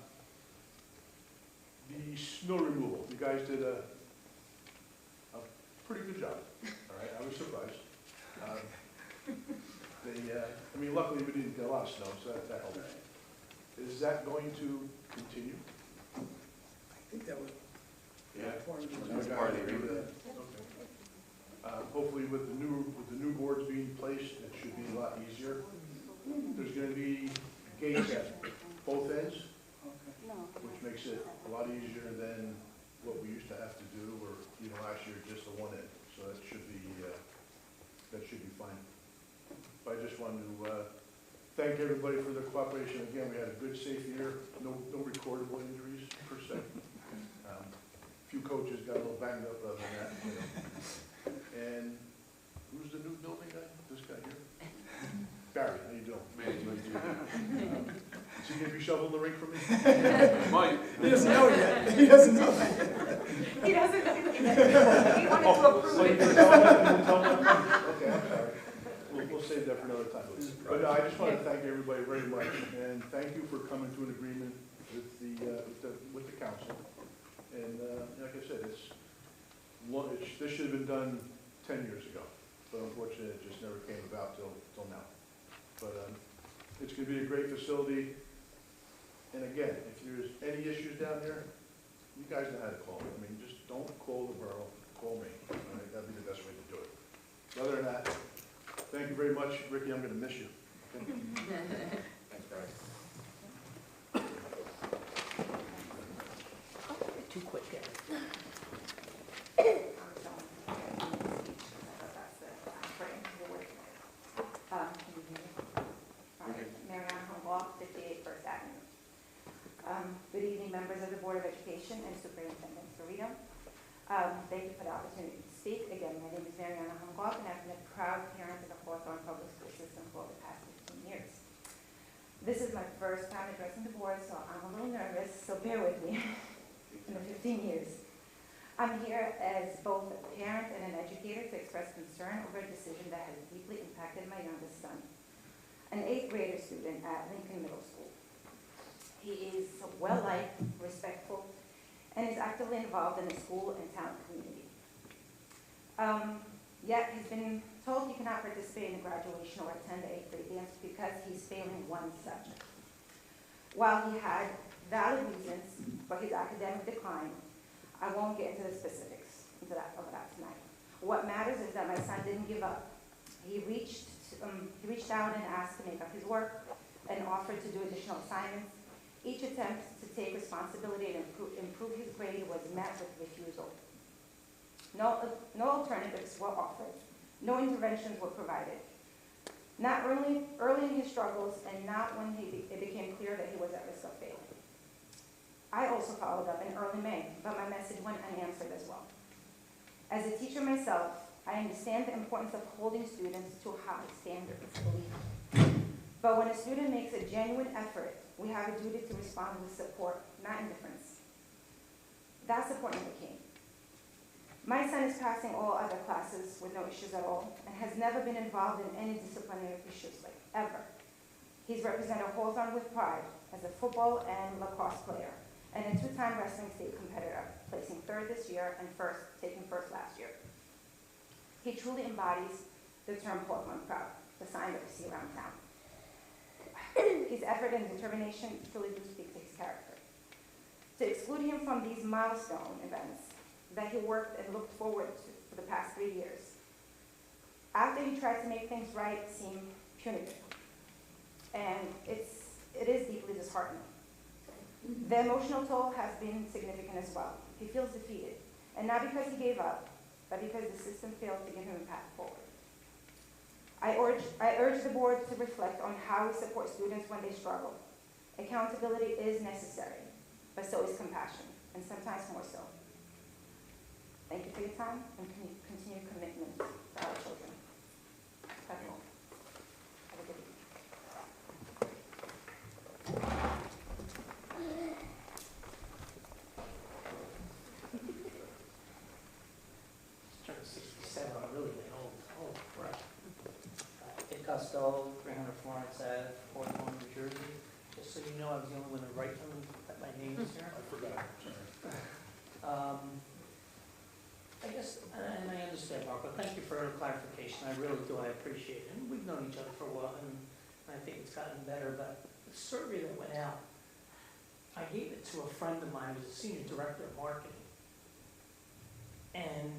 Speaker 14: The snow removal, you guys did a pretty good job. All right, I was surprised. I mean, luckily we didn't get a lot of snow, so that helped. Is that going to continue? That's part of the agreement. Hopefully with the new boards being placed, it should be a lot easier. There's gonna be gates at both ends, which makes it a lot easier than what we used to have to do, or, last year, just the one end. So that should be fine. But I just wanted to, thank everybody for their cooperation. Again, we had a good, safe year, no recordable injuries per se. A few coaches got a little banged up other than that, And who's the new building guy? This guy here? Barry, how you doing? Is he gonna be shoveling the rink for me?
Speaker 12: Mike.
Speaker 3: He doesn't know yet. He doesn't know that.
Speaker 11: He doesn't know that. He wanted to approve it.
Speaker 14: Okay, I'm sorry. We'll save that for another time. But no, I just want to thank everybody very much, and thank you for coming to an agreement with the council. And like I said, this should have been done 10 years ago, but unfortunately, it just never came about till now. But it's going to be a great facility. And again, if there's any issues down there, you guys know how to call me. I mean, just don't call the borough, call me. All right? That'd be the best way to do it. Other than that, thank you very much. Ricky, I'm going to miss you.
Speaker 1: Thanks, Barry.
Speaker 4: Too quick, Gary.
Speaker 15: Mariana Humboldt, 58 First Avenue. Good evening, members of the Board of Education and Superintendent Garrido. Thank you for the opportunity to speak. Again, my name is Mariana Humboldt, and I've been a proud parent in the Hawthorne Public School System for the past 15 years. This is my first time addressing the board, so I'm a little nervous, so bear with me in the 15 years. I'm here as both a parent and an educator to express concern over a decision that has deeply impacted my youngest son, an 8th grader student at Lincoln Middle School. He is well-liked, respectful, and is actively involved in the school and town community. Yet he's been told he cannot participate in the graduation or attend the 8th grade dance because he's failing one subject. While he had valid reasons for his academic decline, I won't get into the specifics of that tonight. What matters is that my son didn't give up. He reached out and asked to make up his work and offered to do additional assignments. Each attempt to take responsibility and improve his grade was met with refusal. No alternatives were offered. No interventions were provided. Not early in his struggles, and not when it became clear that he was at risk of failing. I also followed up in early May, but my message went unanswered as well. As a teacher myself, I understand the importance of holding students to high standards. But when a student makes a genuine effort, we have a duty to respond with support, not indifference. That support never came. My son is passing all other classes with no issues at all, and has never been involved in any disciplinary issues, like ever. He's represented Hawthorne with pride as a football and lacrosse player, and a 2-time wrestling state competitor, placing 3rd this year and taking first last year. He truly embodies the term Hawthorne proud, the sign that we see around town. His effort and determination truly do speak to his character. To exclude him from these milestone events that he worked and looked forward to for the past 3 years, after he tried to make things right, seemed punitive. And it is deeply disheartening. The emotional toll has been significant as well. He feels defeated, and not because he gave up, but because the system failed to give him a path forward. I urge the board to reflect on how we support students when they struggle. Accountability is necessary, but so is compassion, and sometimes more so. Thank you for your time and continued commitment to our children. That's all. Have a good evening.
Speaker 4: Turned 67, I'm really getting old. Oh, right. Dick Costello, 300 Florence Ave, Hawthorne, New Jersey. Just so you know, I was the only one to write them that my name is here.
Speaker 14: I forgot, sorry.
Speaker 4: I guess, and I understand, Mark, but thank you for the clarification. I really do. I appreciate it. And we've known each other for a while, and I think it's gotten better. But the survey that went out, I gave it to a friend of mine who's a senior director of marketing. And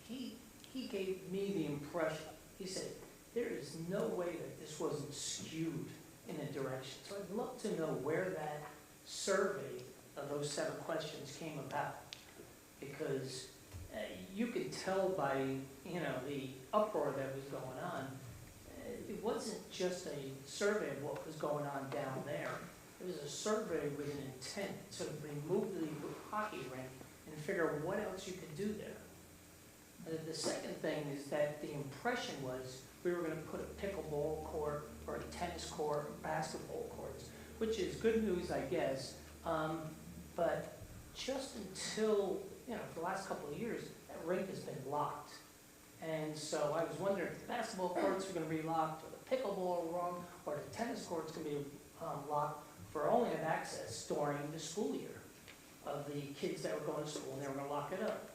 Speaker 4: he gave me the impression, he said, there is no way that this wasn't skewed in a direction. So I'd love to know where that survey of those 7 questions came about. Because you could tell by, the uproar that was going on, it wasn't just a survey of what was going on down there. It was a survey with an intent to remove the hockey rink and figure out what else you could do there. The second thing is that the impression was we were going to put a pickleball court or a tennis court or basketball courts, which is good news, I guess. But just until, for the last couple of years, that rink has been locked. And so I was wondering if the basketball courts are going to be locked, or the pickleball wrong, or the tennis courts going to be locked for only have access during the school year of the kids that were going to school, and they were going to lock it up.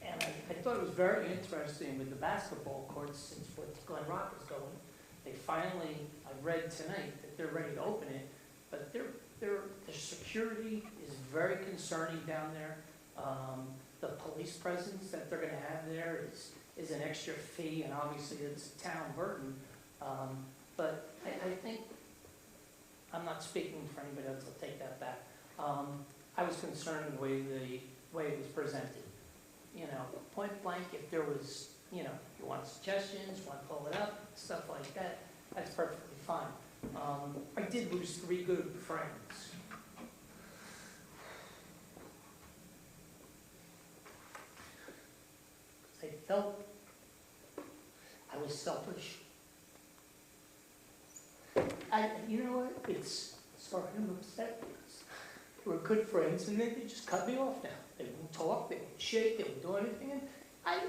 Speaker 4: And I thought it was very interesting with the basketball courts, since what Glen Rock is going. They finally, I read tonight that they're ready to open it, but the security is very concerning down there. The police presence that they're going to have there is an extra fee, and obviously it's a town burden. But I think, I'm not speaking for anybody else, I'll take that back. I was concerned with the way it was presented. Point blank, if there was, you want suggestions, want to pull it up, stuff like that, that's perfectly fine. I did lose 3 good friends. I felt I was selfish. You know what? It's sorry, I'm upset because we're good friends, and they just cut me off now. They won't talk, they won't shake, they won't do anything. And I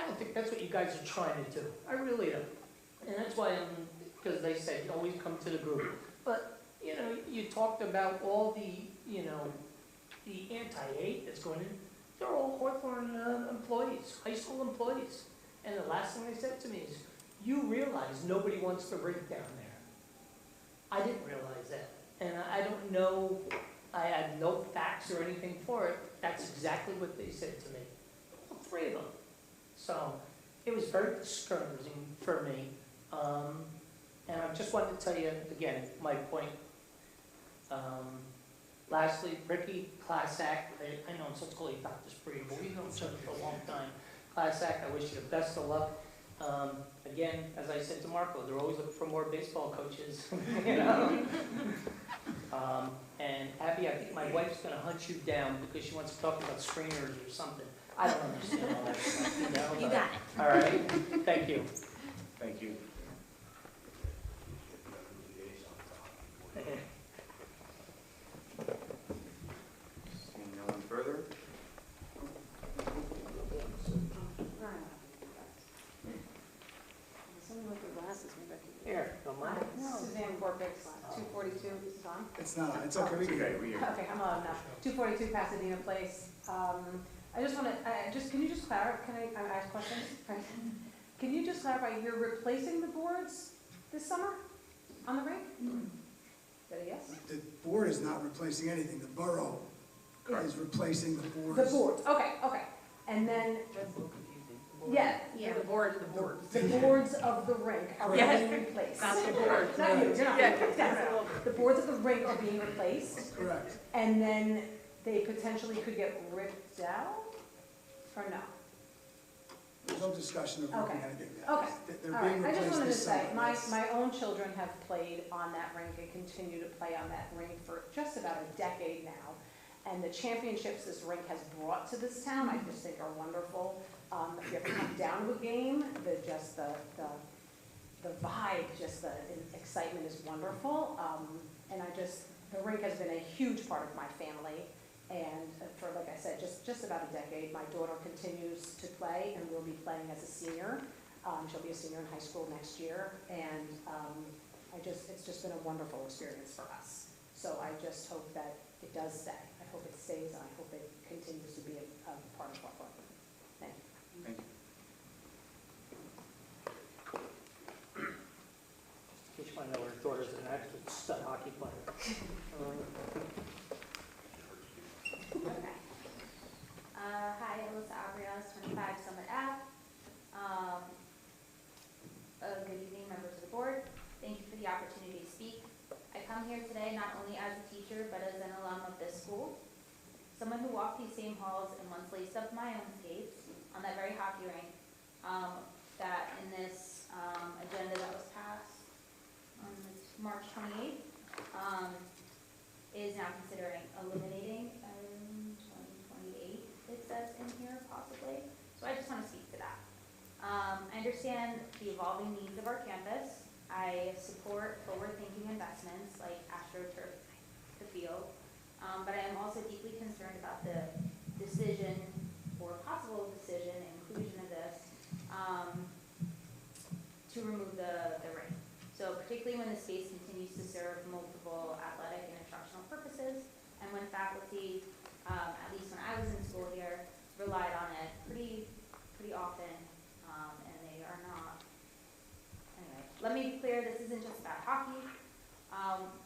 Speaker 4: don't think that's what you guys are trying to do. I really don't. And that's why because they said, always come to the group. But, you talked about all the, the anti-hate that's going in. They're all Hawthorne employees, high school employees. And the last thing they said to me is, you realize nobody wants to rink down there. I didn't realize that. And I don't know, I had no facts or anything for it. That's exactly what they said to me. All 3 of them. So it was very discouraging for me. And I just wanted to tell you, again, my point. Lastly, Ricky, class act. I know I'm supposed to call you Dr. Spree, but we've known each other for a long time. Class act, I wish you the best of luck. Again, as I said to Marco, they're always looking for more baseball coaches. And Abby, I think my wife's going to hunt you down because she wants to talk about screeners or something. I don't understand all that stuff.
Speaker 10: You got it.
Speaker 4: All right. Thank you.
Speaker 1: Thank you. Seeing no one further?
Speaker 4: Here, don't mind.
Speaker 15: Suzanne Corbix, 242, this is on?
Speaker 3: It's not on, it's okay.
Speaker 1: It's okay, we hear.
Speaker 15: Okay, I'm on now. 242 Pasadena Place. I just want to, can you just clarify, can I ask questions? Can you just clarify, you're replacing the boards this summer on the rink? Is that a yes?
Speaker 3: The board is not replacing anything, the borough is replacing the boards.
Speaker 15: The boards, okay. And then, yeah,
Speaker 7: The boards.
Speaker 15: the boards of the rink are being replaced.
Speaker 7: Not the boards.
Speaker 15: Not you, you're not being replaced. Yes. The boards of the rink are being replaced,
Speaker 3: Correct.
Speaker 15: and then they potentially could get ripped out, or no?
Speaker 3: There's no discussion of
Speaker 15: Okay.
Speaker 3: ripping anything down.
Speaker 15: Okay.
Speaker 3: They're
Speaker 15: All
Speaker 3: being
Speaker 15: right, I just
Speaker 3: replaced
Speaker 15: wanted to
Speaker 3: this
Speaker 15: say,
Speaker 3: summer. That's-
Speaker 15: my own children have played on that rink and continue to play on that rink for just about a decade now. And the championships this rink has brought to this town, I just think are wonderful. If you ever come down to a game, the vibe, just the excitement is wonderful. And the rink has been a huge part of my family. And for, like I said, just about a decade, my daughter continues to play and will be playing as a senior. She'll be a senior in high school next year. And it's just been a wonderful experience for us. So I just hope that it does stay. I hope it stays, and I hope it continues to be a part of our program. Thank you.
Speaker 1: Thank you.
Speaker 4: In case you want to know, her daughter's an absolute stud hockey player.
Speaker 15: Okay. Hi,
Speaker 10: someone who walked these same halls and once laced up my own skates on that very hockey rink, that in this agenda that was passed on March 28th, is now considering eliminating 2028, it says in here possibly. So I just want to speak to that. I understand the evolving needs of our campus. I support forward-thinking investments like AstroTurf, the field, but I am also deeply concerned about the decision or possible decision and inclusion of this to remove the ring. So particularly when the space continues to serve multiple athletic and instructional purposes, and when faculty, at least when I was in school here, relied on it pretty often, and they are not. Anyway, let me be clear, this isn't just about hockey.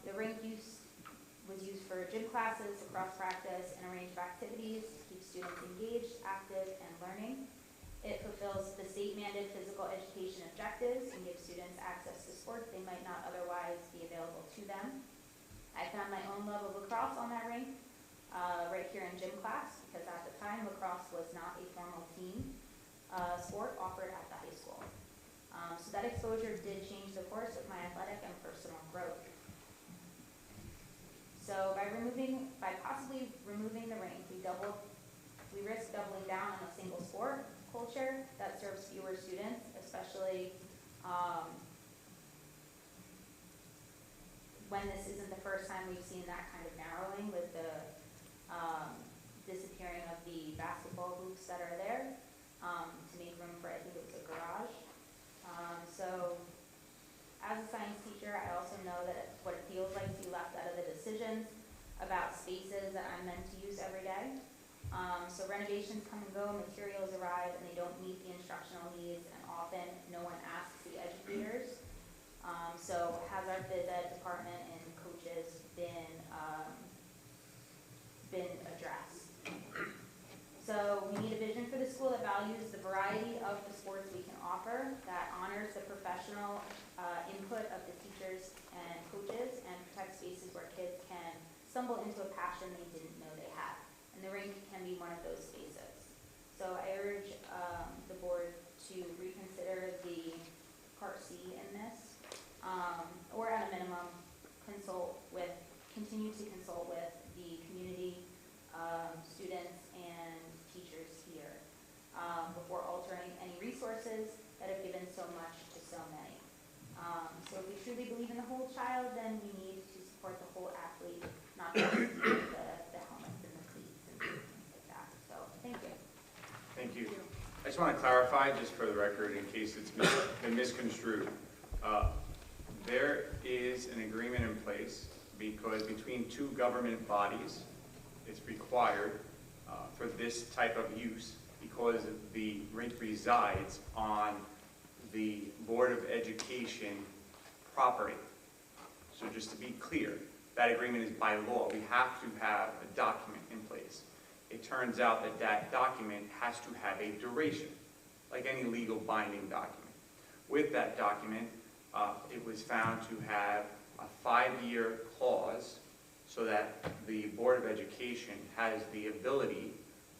Speaker 10: The rink was used for gym classes, lacrosse practice, and a range of activities to keep students engaged, active, and learning. It fulfills the state-mandated physical education objectives and gives students access to sports they might not otherwise be available to them. I found my own love of lacrosse on that rink, right here in gym class, because at the time lacrosse was not a formal team sport offered at the high school. So that exposure did change the course of my athletic and personal growth. So by possibly removing the rink, we risk doubling down on a single sport culture that serves fewer students, especially when this isn't the first time we've seen that kind of narrowing with the disappearing of the basketball hoops that are there to make room for, I think it was a garage. So as a science teacher, I also know that what it feels like to be left out of the decisions about spaces that I'm meant to use every day. So renovations come and go, materials arrive, and they don't meet the instructional needs, and often no one asks the educators. So has our phys ed department and coaches been addressed? So we need a vision for the school that values the variety of the sports we can offer, that honors the professional input of the teachers and coaches, and protects spaces where kids can stumble into a passion they didn't know they had. And the rink can be one of those spaces. So I urge the board to reconsider the Part C in this, or at a minimum, continue to consult with the community, students, and teachers here before altering any resources that have given so much to so many. So if we truly believe in the whole child, then we need to support the whole athlete, not just the helmets and the cleats and things like that. So thank you.
Speaker 1: Thank you. I just want to clarify, just for the record, in case it's been misconstrued. There is an agreement in place because between two government bodies, it's required for this type of use because the rink resides on the Board of Education property. So just to be clear, that agreement is by law. We have to have a document in place. It turns out that that document has to have a duration, like any legal binding document. With that document, it was found to have a 5-year clause so that the Board of Education has the ability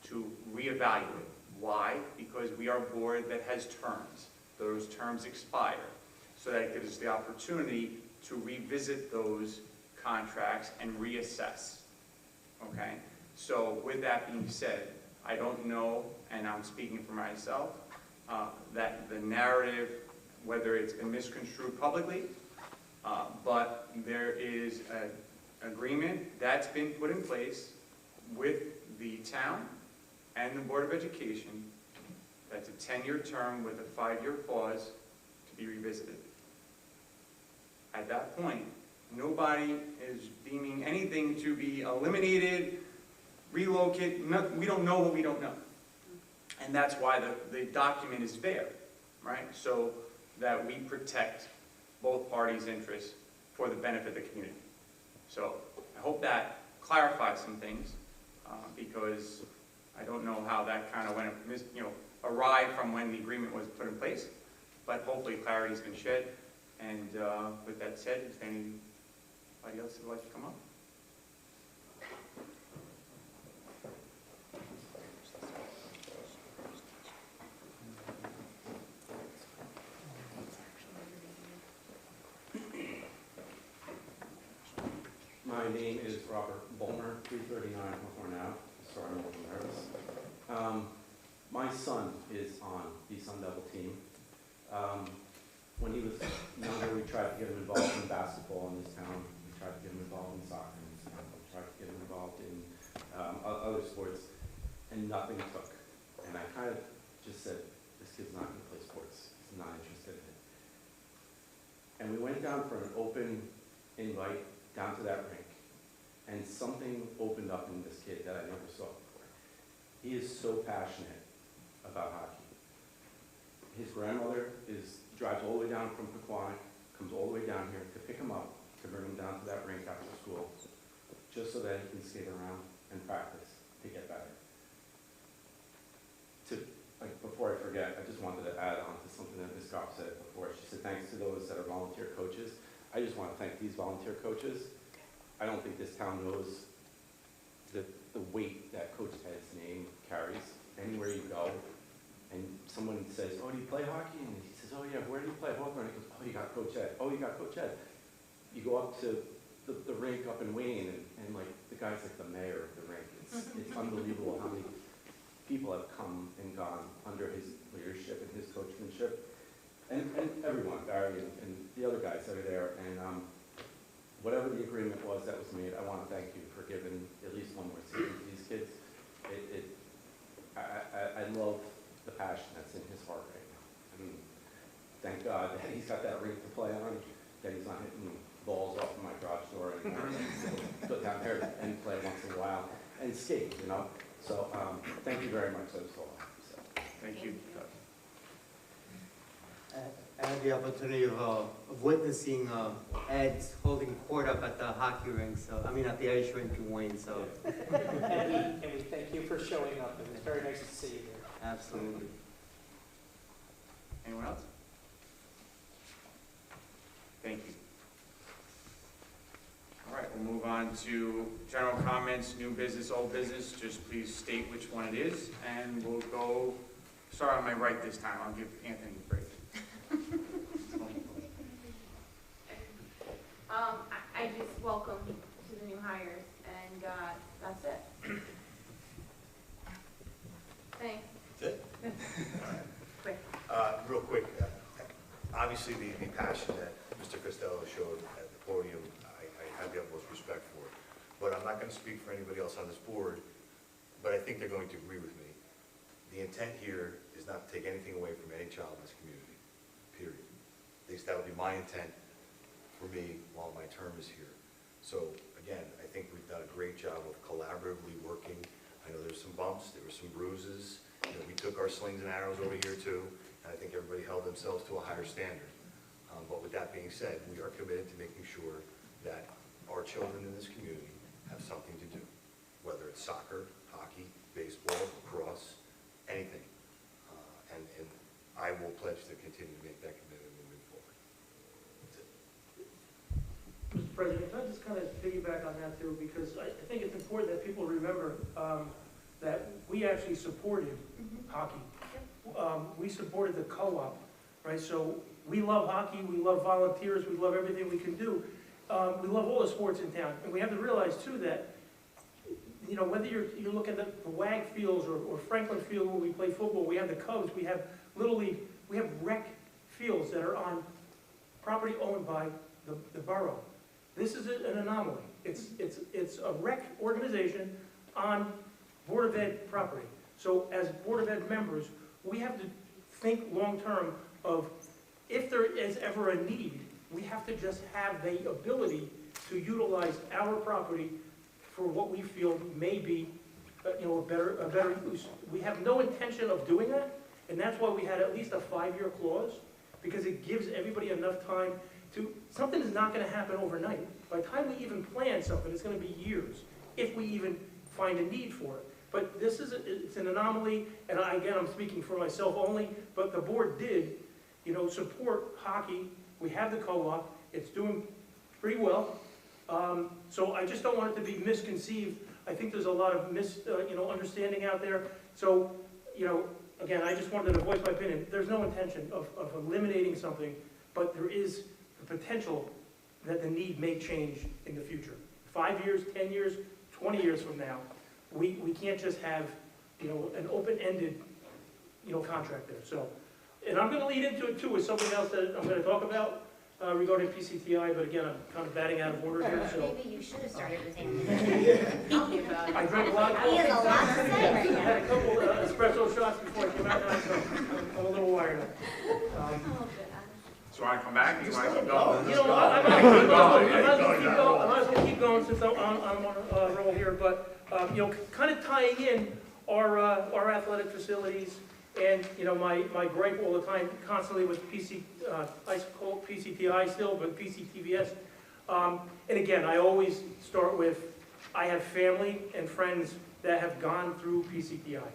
Speaker 1: to reevaluate. Why? Because we are a board that has terms. Those terms expire. So that it gives us the opportunity to revisit those contracts and reassess. Okay? So with that being said, I don't know, and I'm speaking for myself, that the narrative, whether it's been misconstrued publicly, but there is an agreement that's been put in place with the town and the Board of Education. That's a 10-year term with a 5-year clause to be revisited. At that point, nobody is deeming anything to be eliminated, relocated. No, we don't know what we don't know. And that's why the document is there, right? So that we protect both parties' interests for the benefit of the community. So I hope that clarifies some things because I don't know how that kind of went, awry from when the agreement was put in place, but hopefully clarity's been shed. And with that said, is there anybody else who would like to come up?
Speaker 16: name is Robert Bulmer, 339 Hawthorne Ave. Sorry, I'm a little nervous. My son is on the Sun Devil team. When he was younger, we tried to get him involved in basketball in this town. We tried to get him involved in soccer in this town. We tried to get him involved in other sports, and nothing took. And I kind of just said, this kid's not going to play sports. He's not interested in it. And we went down for an open invite down to that rink, and something opened up in this kid that I never saw before. He is so passionate about hockey. His grandmother drives all the way down from Pequannock, comes all the way down here to pick him up, to bring him down to that rink after school, just so that he can skate around and practice to get better. Before I forget, I just wanted to add on to something that Ms. Goff said before. She said thanks to those that are volunteer coaches. I just want to thank these volunteer coaches. I don't think this town knows the weight that Coach Ed's name carries anywhere you go. And someone says, oh, do you play hockey? And he says, oh yeah, where do you play? Hawthorne. He goes, oh, you got Coach Ed. Oh, you got Coach Ed. You go up to the rink up in Wayne, and like the guy's like the mayor of the rink. It's unbelievable how many people have come and gone under his leadership and his coachmanship. And everyone, Barry and the other guys that are there. And whatever the agreement was that was made, I want to thank you for giving at least one more season to these kids. I love the passion that's in his heart right now. I mean, thank God that he's got that rink to play on, that he's not hitting balls off of my garage door anymore. Go down there and play once in a while and skate, you know. So thank you very much. That's all I have to say.
Speaker 1: Thank you.
Speaker 9: I had the opportunity of witnessing Ed holding court up at the hockey rink, so I mean at the ice rink in Wayne. So.
Speaker 4: And we thank you for showing up. It was very nice to see you there.
Speaker 9: Absolutely.
Speaker 1: Anyone else? Thank you. All right, we'll move on to general comments, new business, old business. Just please state which one it is, and we'll go, start on my right this time. I'll give Anthony a break.
Speaker 7: I just welcome to the new hires, and that's it. Thanks.
Speaker 14: That's it?
Speaker 7: Quick.
Speaker 14: Real quick, obviously the passion that Mr. Costello showed at the podium, I have the utmost respect for. But I'm not going to speak for anybody else on this board, but I think they're going to agree with me. The intent here is not to take anything away from any child in this community, period. At least that would be my intent for me while my term is here. So again, I think we've done a great job of collaboratively working. I know there's some bumps, there were some bruises. You know, we took our slings and arrows over here too, and I think everybody held themselves to a higher standard. But with that being said, we are committed to making sure that our children in this community have something to do, whether it's soccer, hockey, baseball, lacrosse, anything. And I will pledge to continue to make that commitment moving forward. That's it.
Speaker 12: Mr. President, can I just kind of piggyback on that too, because I think it's important that people remember that we actually supported hockey. We supported the co-op, right? So we love hockey, we love volunteers, we love everything we can do. We love all the sports in town, and we have to realize too that, you know, whether you're looking at the WAG fields or Franklin Field where we play football, we have the Cubs, we have Little League, we have rec fields that are on property owned by the borough. This is an anomaly. It's a rec organization on Board of Ed property. So as Board of Ed members, we have to think long-term of if there is ever a need, we have to just have the ability to utilize our property for what we feel may be, you know, a better use. We have no intention of doing that, and that's why we had at least a 5-year clause, because it gives everybody enough time to, something is not going to happen overnight. By the time we even plan something, it's going to be years, if we even find a need for it. But this is, it's an anomaly, and again, I'm speaking for myself only, but the board did, you know, support hockey. We have the co-op, it's doing pretty well. So I just don't want it to be misconceived. I think there's a lot of understanding out there. So, you know, again, I just wanted to voice my opinion. There's no intention of eliminating something, but there is the potential that the need may change in the future 5 years, 10 years, 20 years from now, we can't just have, an open-ended, contract there. So, and I'm gonna lead into it too with something else that I'm gonna talk about regarding PCTI, but again, I'm kind of batting out of order here, so.
Speaker 10: Maybe you should have started with him.
Speaker 7: Tell me about it.
Speaker 12: I drank a lot of coffee.
Speaker 10: He has a lot to say right
Speaker 12: I
Speaker 10: now.
Speaker 12: had a couple espresso shots before I came out tonight, so I'm a little wired up.
Speaker 1: So you want to come back, or you want to keep going?
Speaker 12: You know, I might as well keep going since I'm on a roll here, but, kind of tying in our athletic facilities and, my gripe all the time constantly with I call it PCTI still, but PCTVS. And again, I always start with, I have family and friends that have gone through PCTI.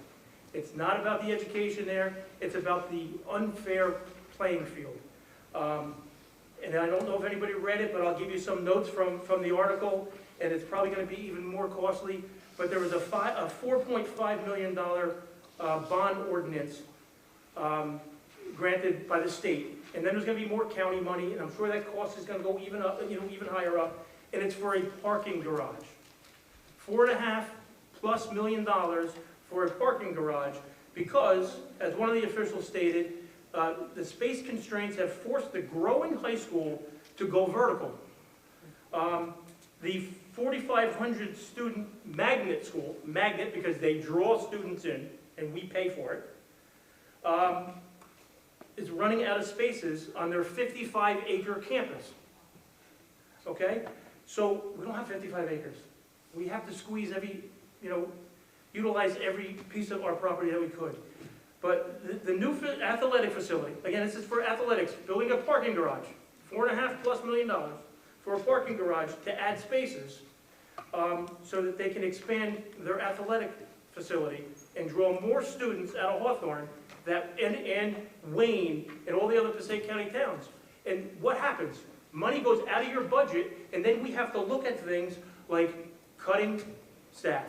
Speaker 12: It's not about the education there, it's about the unfair playing field. And I don't know if anybody read it, but I'll give you some notes from the article, and it's probably going to be even more costly. But there was a $4.5 million bond ordinance granted by the state, and then there's going to be more county money, and I'm sure that cost is going to go even up, even higher up. And it's for a parking garage, $4.5+ million for a parking garage, because, as one of the officials stated, the space constraints have forced the growing high school to go vertical. The 4,500 student magnet school, magnet because they draw students in and we pay for it, is running out of spaces on their 55-acre campus. Okay? So we don't have 55 acres. We have to squeeze utilize every piece of our property that we could. But the new athletic facility, again, this is for athletics, building a parking garage, $4.5+ million for a parking garage to add spaces so that they can expand their athletic facility and draw more students out of Hawthorne and Wayne and all the other Passaic County towns. And what happens? Money goes out of your budget, and then we have to look at things like cutting staff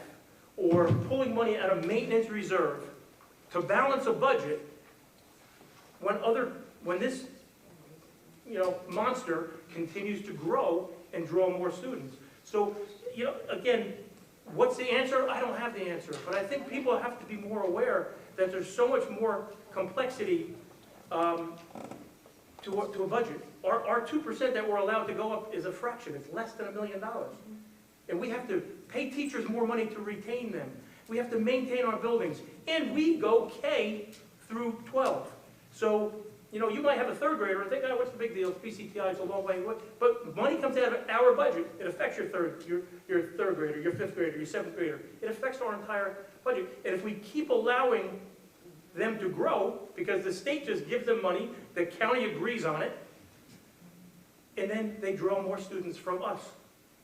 Speaker 12: or pulling money out of maintenance reserve to balance a budget when this monster continues to grow and draw more students. So, again, what's the answer? I don't have the answer, but I think people have to be more aware that there's so much more complexity to a budget. Our 2% that we're allowed to go up is a fraction. It's less than $1 million. And we have to pay teachers more money to retain them. We have to maintain our buildings. And we go K through 12. So, you might have a third grader and think, oh, what's the big deal? PCTI is a long way away. But money comes out of our budget. It affects your third grader, your fifth grader, your seventh grader. It affects our entire budget. And if we keep allowing them to grow, because the state just gives them money, the county agrees on it, and then they draw more students from us.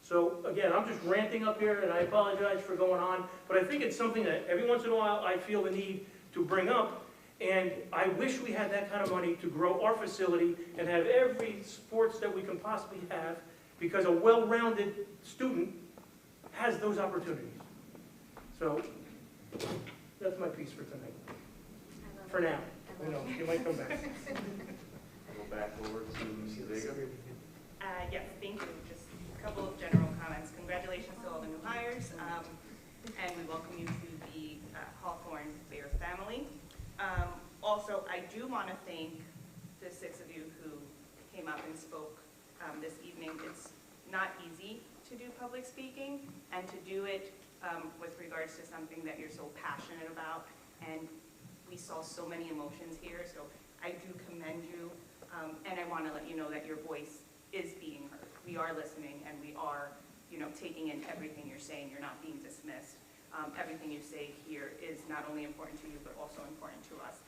Speaker 12: So again, I'm just ranting up here, and I apologize for going on, but I think it's something that every once in a while I feel the need to bring up, and I wish we had that kind of money to grow our facility and have every sports that we can possibly have, because a well-rounded student has those opportunities. So that's my piece for tonight. For now. You might come back.
Speaker 1: Go back over to Ms. Vega.
Speaker 17: Yes, thank you. Just a couple of general comments. Congratulations to all the new hires, and we welcome you to the Hawthorne Bear family. Also, I do want to thank the 6 of you who came up and spoke this evening. It's not easy to do public speaking and to do it with regards to something that you're so passionate about, and we saw so many emotions here, so I do commend you, and I want to let you know that your voice is being heard. We are listening, and we are, taking in everything you're saying. You're not being dismissed. Everything you say here is not only important to you, but also important to us.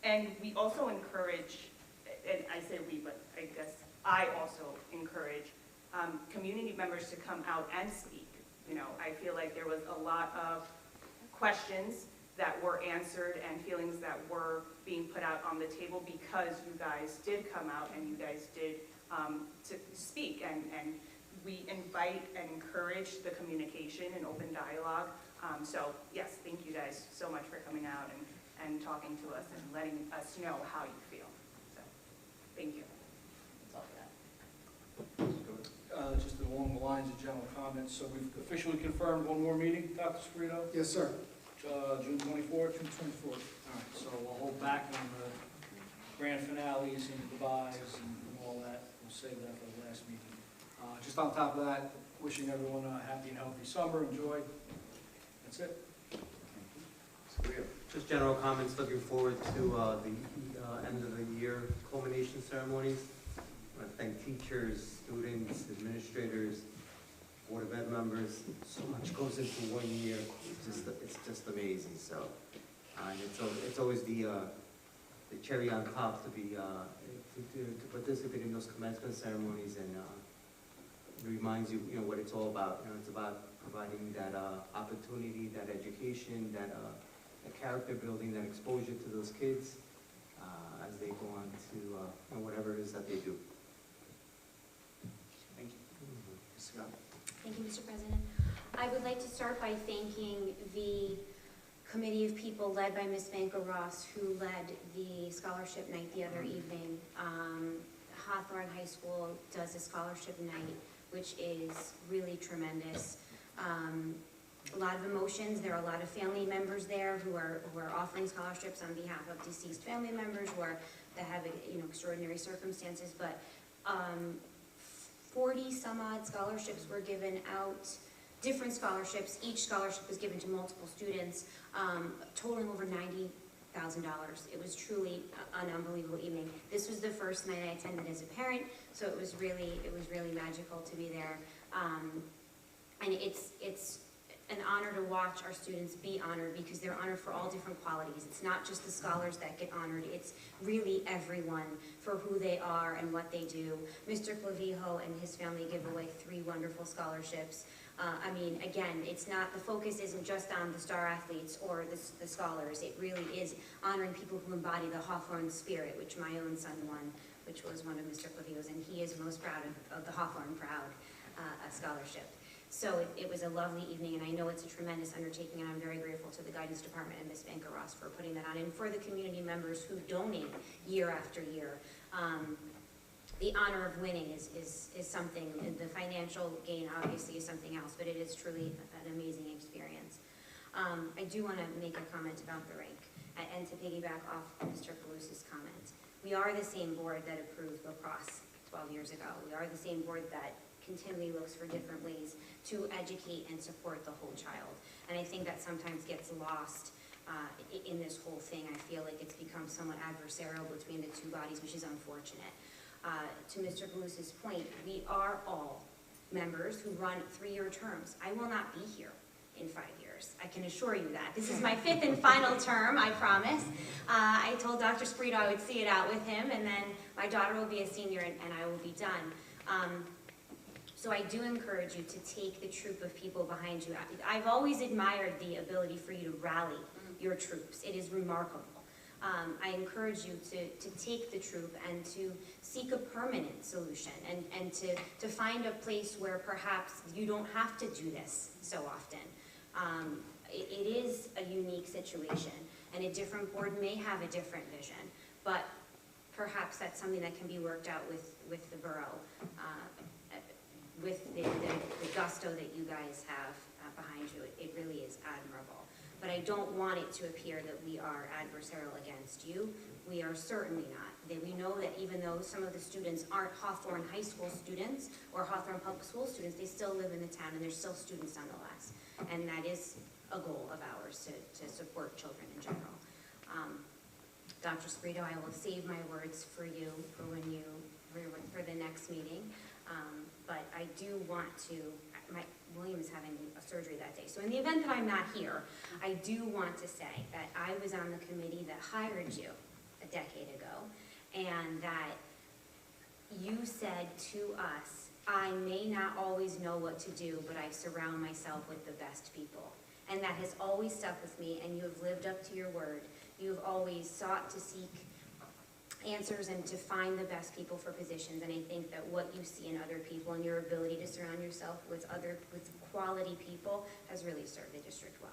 Speaker 17: And we also encourage, and I say we, but I guess I also encourage community members to come out and speak. I feel like there was a lot of questions that were answered and feelings that were being put out on the table because you guys did come out and you guys did to speak. And we invite and encourage the communication and open dialogue. So yes, thank you guys so much for coming out and talking to us and letting us know how you feel. So thank you. That's all for that.
Speaker 8: just along the lines of general comments. So we've officially confirmed one more meeting, Dr. Sperito?
Speaker 3: Yes, sir.
Speaker 8: June 24th? June 24th. All right, so we'll hold back on the grand finales and goodbyes and all that. We'll save that for the last meeting. Just on top of that, wishing everyone a happy and healthy summer. Enjoy. That's it.
Speaker 9: Just general comments, looking forward to the end of the year culmination ceremonies. I want to thank teachers, students, administrators, Board of Ed members. So much goes into 1 year. It's just amazing. So, and it's always the cherry on top to be to participate in those commencement ceremonies, and it reminds you, what it's all about. It's about providing that opportunity, that education, that character building, that exposure to those kids as they go on to whatever it is that they do. Thank you. Scott.
Speaker 10: Thank you, Mr. President. I would like to start by thanking the committee of people led by Ms. Banker-Ross, who led the scholarship night the other evening. Hawthorne High School does a scholarship night, which is really tremendous. A lot of emotions. There are a lot of family members there who are offering scholarships on behalf of deceased family members that have extraordinary circumstances. But 40 some odd scholarships were given out, different scholarships. Each scholarship was given to multiple students, totaling over $90,000. It was truly an unbelievable evening. This was the first night I attended as a parent, so it was really magical to be there. And it's an honor to watch our students be honored, because they're honored for all different qualities. It's not just the scholars that get honored, it's really everyone for who they are and what they do. Mr. Clavijo and his family give away 3 wonderful scholarships. Again, the focus isn't just on the star athletes or the scholars. It really is honoring people who embody the Hawthorne spirit, which my own son won, which was one of Mr. Clavijo's, and he is most proud of the Hawthorne Proud scholarship. So it was a lovely evening, and I know it's a tremendous undertaking, and I'm very grateful to the guidance department and Ms. Banker-Ross for putting that on, and for the community members who donate year after year. The honor of winning is something, and the financial gain obviously is something else, but it is truly an amazing experience. I do want to make a comment about the rink, and to piggyback off Mr. Calusa's comment. We are the same board that approved lacrosse 12 years ago. We are the same board that continually looks for different ways to educate and support the whole child. And I think that sometimes gets lost in this whole thing. I feel like it's become somewhat adversarial between the two bodies, which is unfortunate. To Mr. Galusa's point, we are all members who run 3-year terms. I will not be here in 5 years. I can assure you that. This is my 5th and final term, I promise. I told Dr. Sperito I would see it out with him, and then my daughter will be a senior and I will be done. So I do encourage you to take the troop of people behind you. I've always admired the ability for you to rally your troops. It is remarkable. I encourage you to take the troop and to seek a permanent solution, and to find a place where perhaps you don't have to do this so often. It is a unique situation, and a different board may have a different vision, but perhaps that's something that can be worked out with the borough. With the gusto that you guys have behind you, it really is admirable. But I don't want it to appear that we are adversarial against you. We are certainly not. We know that even though some of the students aren't Hawthorne High School students or Hawthorne Public School students, they still live in the town, and they're still students nonetheless. And that is a goal of ours, to support children in general. Dr. Sperito, I will save my words for you for the next meeting. But I do want to, William is having a surgery that day. So in the event that I'm not here, I do want to say that I was on the committee that hired you a decade ago, and that you said to us, I may not always know what to do, but I surround myself with the best people. And that has always stuck with me, and you have lived up to your word. You have always sought to seek answers and to find the best people for positions, and I think that what you see in other people and your ability to surround yourself with quality people has really served the district well.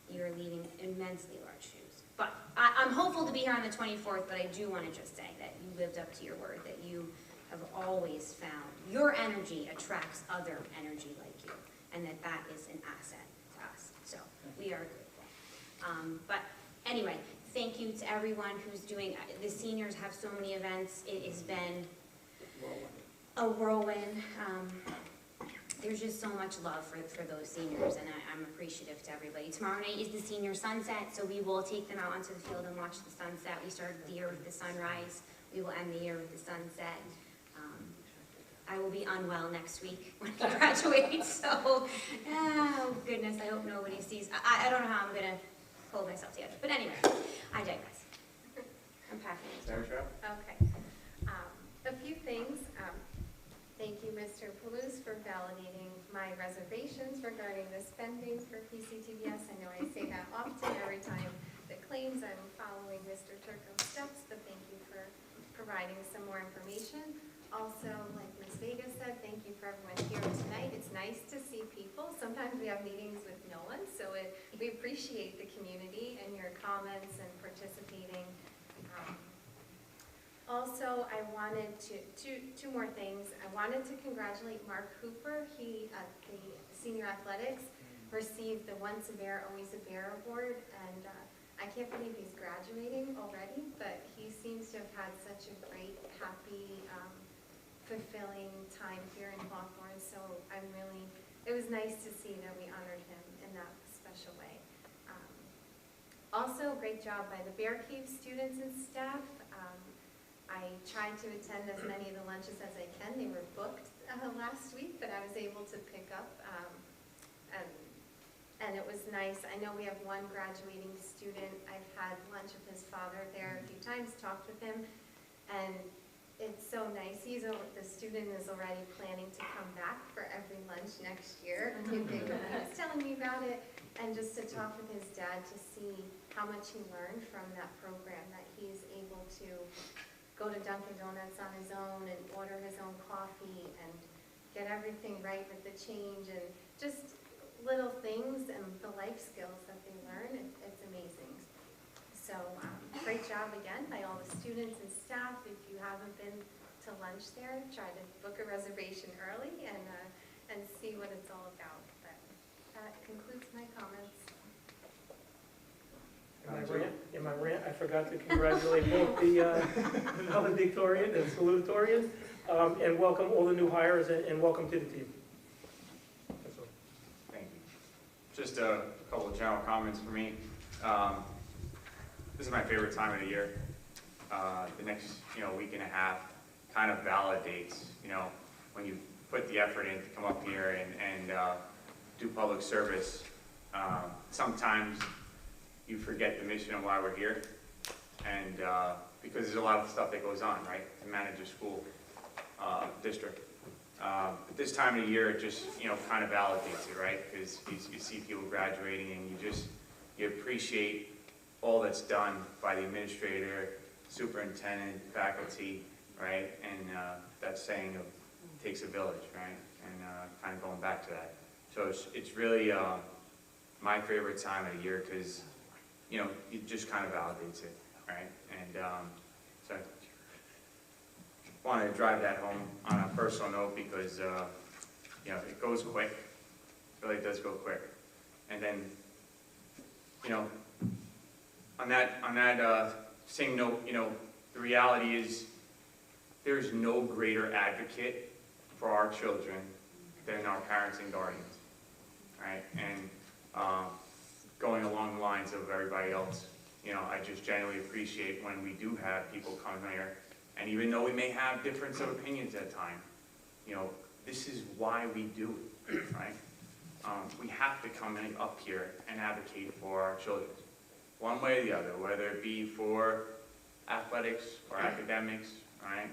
Speaker 10: You're leaving immensely large shoes. But I'm hopeful to be here on the 24th, but I do want to just say that you lived up to your word, that you have always found your energy attracts other energy like you, and that is an asset to us. So we are grateful. But anyway, thank you to everyone who's doing, the seniors have so many events. It has been a whirlwind. There's just so much love for those seniors, and I'm appreciative to everybody. Tomorrow night is the senior sunset, so we will take them out onto the field and watch the sunset. We started the year with the sunrise. We will end the year with the sunset. I will be unwell next week when I graduate, so, oh goodness, I hope nobody sees. I don't know how I'm gonna hold myself together, but anyway, I digress. I'm packing it.
Speaker 1: Sarah Trout?
Speaker 11: Okay. A few things. Thank you, Mr. Palouse, for validating my reservations regarding the spending for PCTVS. I know I say that often every time the claims I'm following Mr. Turco's steps, but thank you for providing some more information. Also, like Ms. Vega said, thank you for everyone here tonight. It's nice to see people. Sometimes we have meetings with no one, so we appreciate the community and your comments and participating. Also, I wanted two more things. I wanted to congratulate Mark Hooper. He, at the Senior Athletics, received the Once a Bear, Always a Bear award, and I can't believe he's graduating already, but he seems to have had such a great, happy, fulfilling time here in Hawthorne, so it was nice to see that we honored him in that special way. Also, great job by the Bear Cave students and staff. I tried to attend as many of the lunches as I can. They were booked last week, but I was able to pick up, and it was nice. I know we have one graduating student. I've had lunch with his father there a few times, talked with him, and it's so nice. The student is already planning to come back for every lunch next year. He was telling me about it, and just to talk with his dad to see how much he learned from that program, that he's able to go to Dunkin' Donuts on his own and order his own coffee and get everything right with the change, and just little things and the life skills that they learn. It's amazing. So great job again by all the students and staff. If you haven't been to lunch there, try to book a reservation early and see what it's all about. But that concludes my comments.
Speaker 12: In my rant, I forgot to congratulate both the valedictorian and salutatorian, and welcome all the new hires, and welcome to the team. That's all.
Speaker 1: Thank you. Just a couple of general comments for me. This is my favorite time of the year. The next, week and a half kind of validates, when you put the effort in to come up here and do public service. Sometimes you forget the mission of why we're here, and because there's a lot of stuff that goes on, right, to manage a school district. But this time of the year, it just, kind of validates it, right, because you see people graduating, and you appreciate all that's done by the administrator, superintendent, faculty, right, and that saying of takes a village, right, and kind of going back to that. So it's really my favorite time of the year, because it just kind of validates it, right? And so I want to drive that home on a personal note, because it goes quick. It really does go quick. And then, on that same note, the reality is there is no greater advocate for our children than our parents and guardians, right? And going along the lines of everybody else, I just genuinely appreciate when we do have people come here, and even though we may have difference of opinions at times, this is why we do it, right? We have to come up here and advocate for our children, one way or the other, whether it be for athletics or academics, right?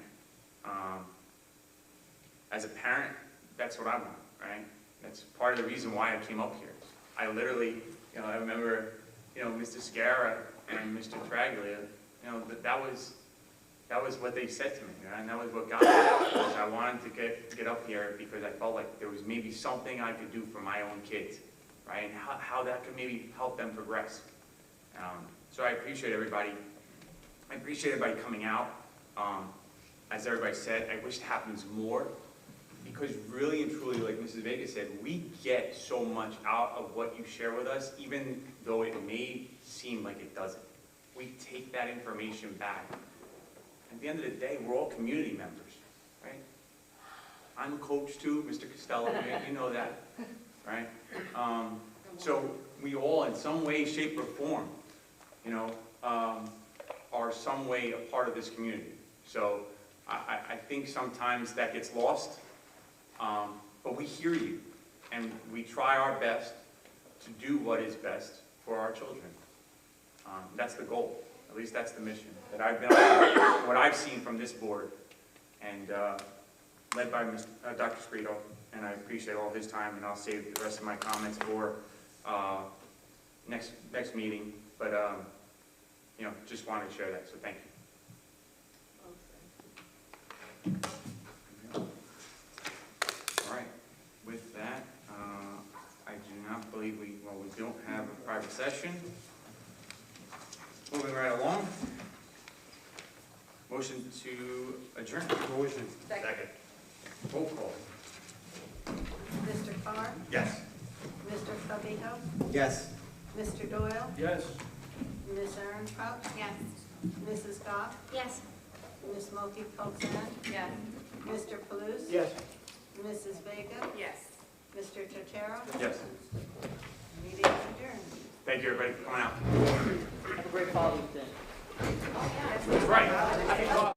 Speaker 1: As a parent, that's what I want, right? That's part of the reason why I came up here. I literally, I remember, Mr. Scara and Mr. Traglia, that was what they said to me, right? And that was what got me. I wanted to get up here because I felt like there was maybe something I could do for my own kids, right? And how that could maybe help them progress. So I appreciate everybody. I appreciate everybody coming out. as everybody said, I wish it happens more, because really and truly, like Mrs. Vega said, we get so much out of what you share with us, even though it may seem like it doesn't. We take that information back. At the end of the day, we're all community members, right? I'm a coach too, Mr. Costello, you know that, right? So we all, in some way, shape, or form, you know, are some way a part of this community. So I think sometimes that gets lost, but we hear you, and we try our best to do what is best for our children. That's the goal. At least that's the mission that I've been on, what I've seen from this board, and led by Dr. Scrito, and I appreciate all his time, and I'll save the rest of my comments for next meeting, but you know, just wanted to share that, so thank you. All right, with that, I do not believe we don't have a private session. Moving right along. Motion to adjourn.
Speaker 9: Motion.
Speaker 11: Second.
Speaker 1: Roll call.
Speaker 2: Mr. Carr?
Speaker 1: Yes.
Speaker 2: Mr. Fabito?
Speaker 9: Yes.
Speaker 2: Mr. Doyle?
Speaker 8: Yes.
Speaker 2: Ms. Aaron-Trout?
Speaker 11: Yes.
Speaker 2: Mrs. Goff?
Speaker 10: Yes.
Speaker 2: Ms. Mulkey Poxan?
Speaker 11: Yes.
Speaker 2: Mr. Palouse?
Speaker 12: Yes.
Speaker 2: Mrs. Vega?
Speaker 11: Yes.
Speaker 2: Mr. Torero?
Speaker 1: Yes.
Speaker 2: Meeting adjourned.
Speaker 1: Thank you, everybody, for coming out.
Speaker 4: Have a great Father's Day.
Speaker 1: That's right.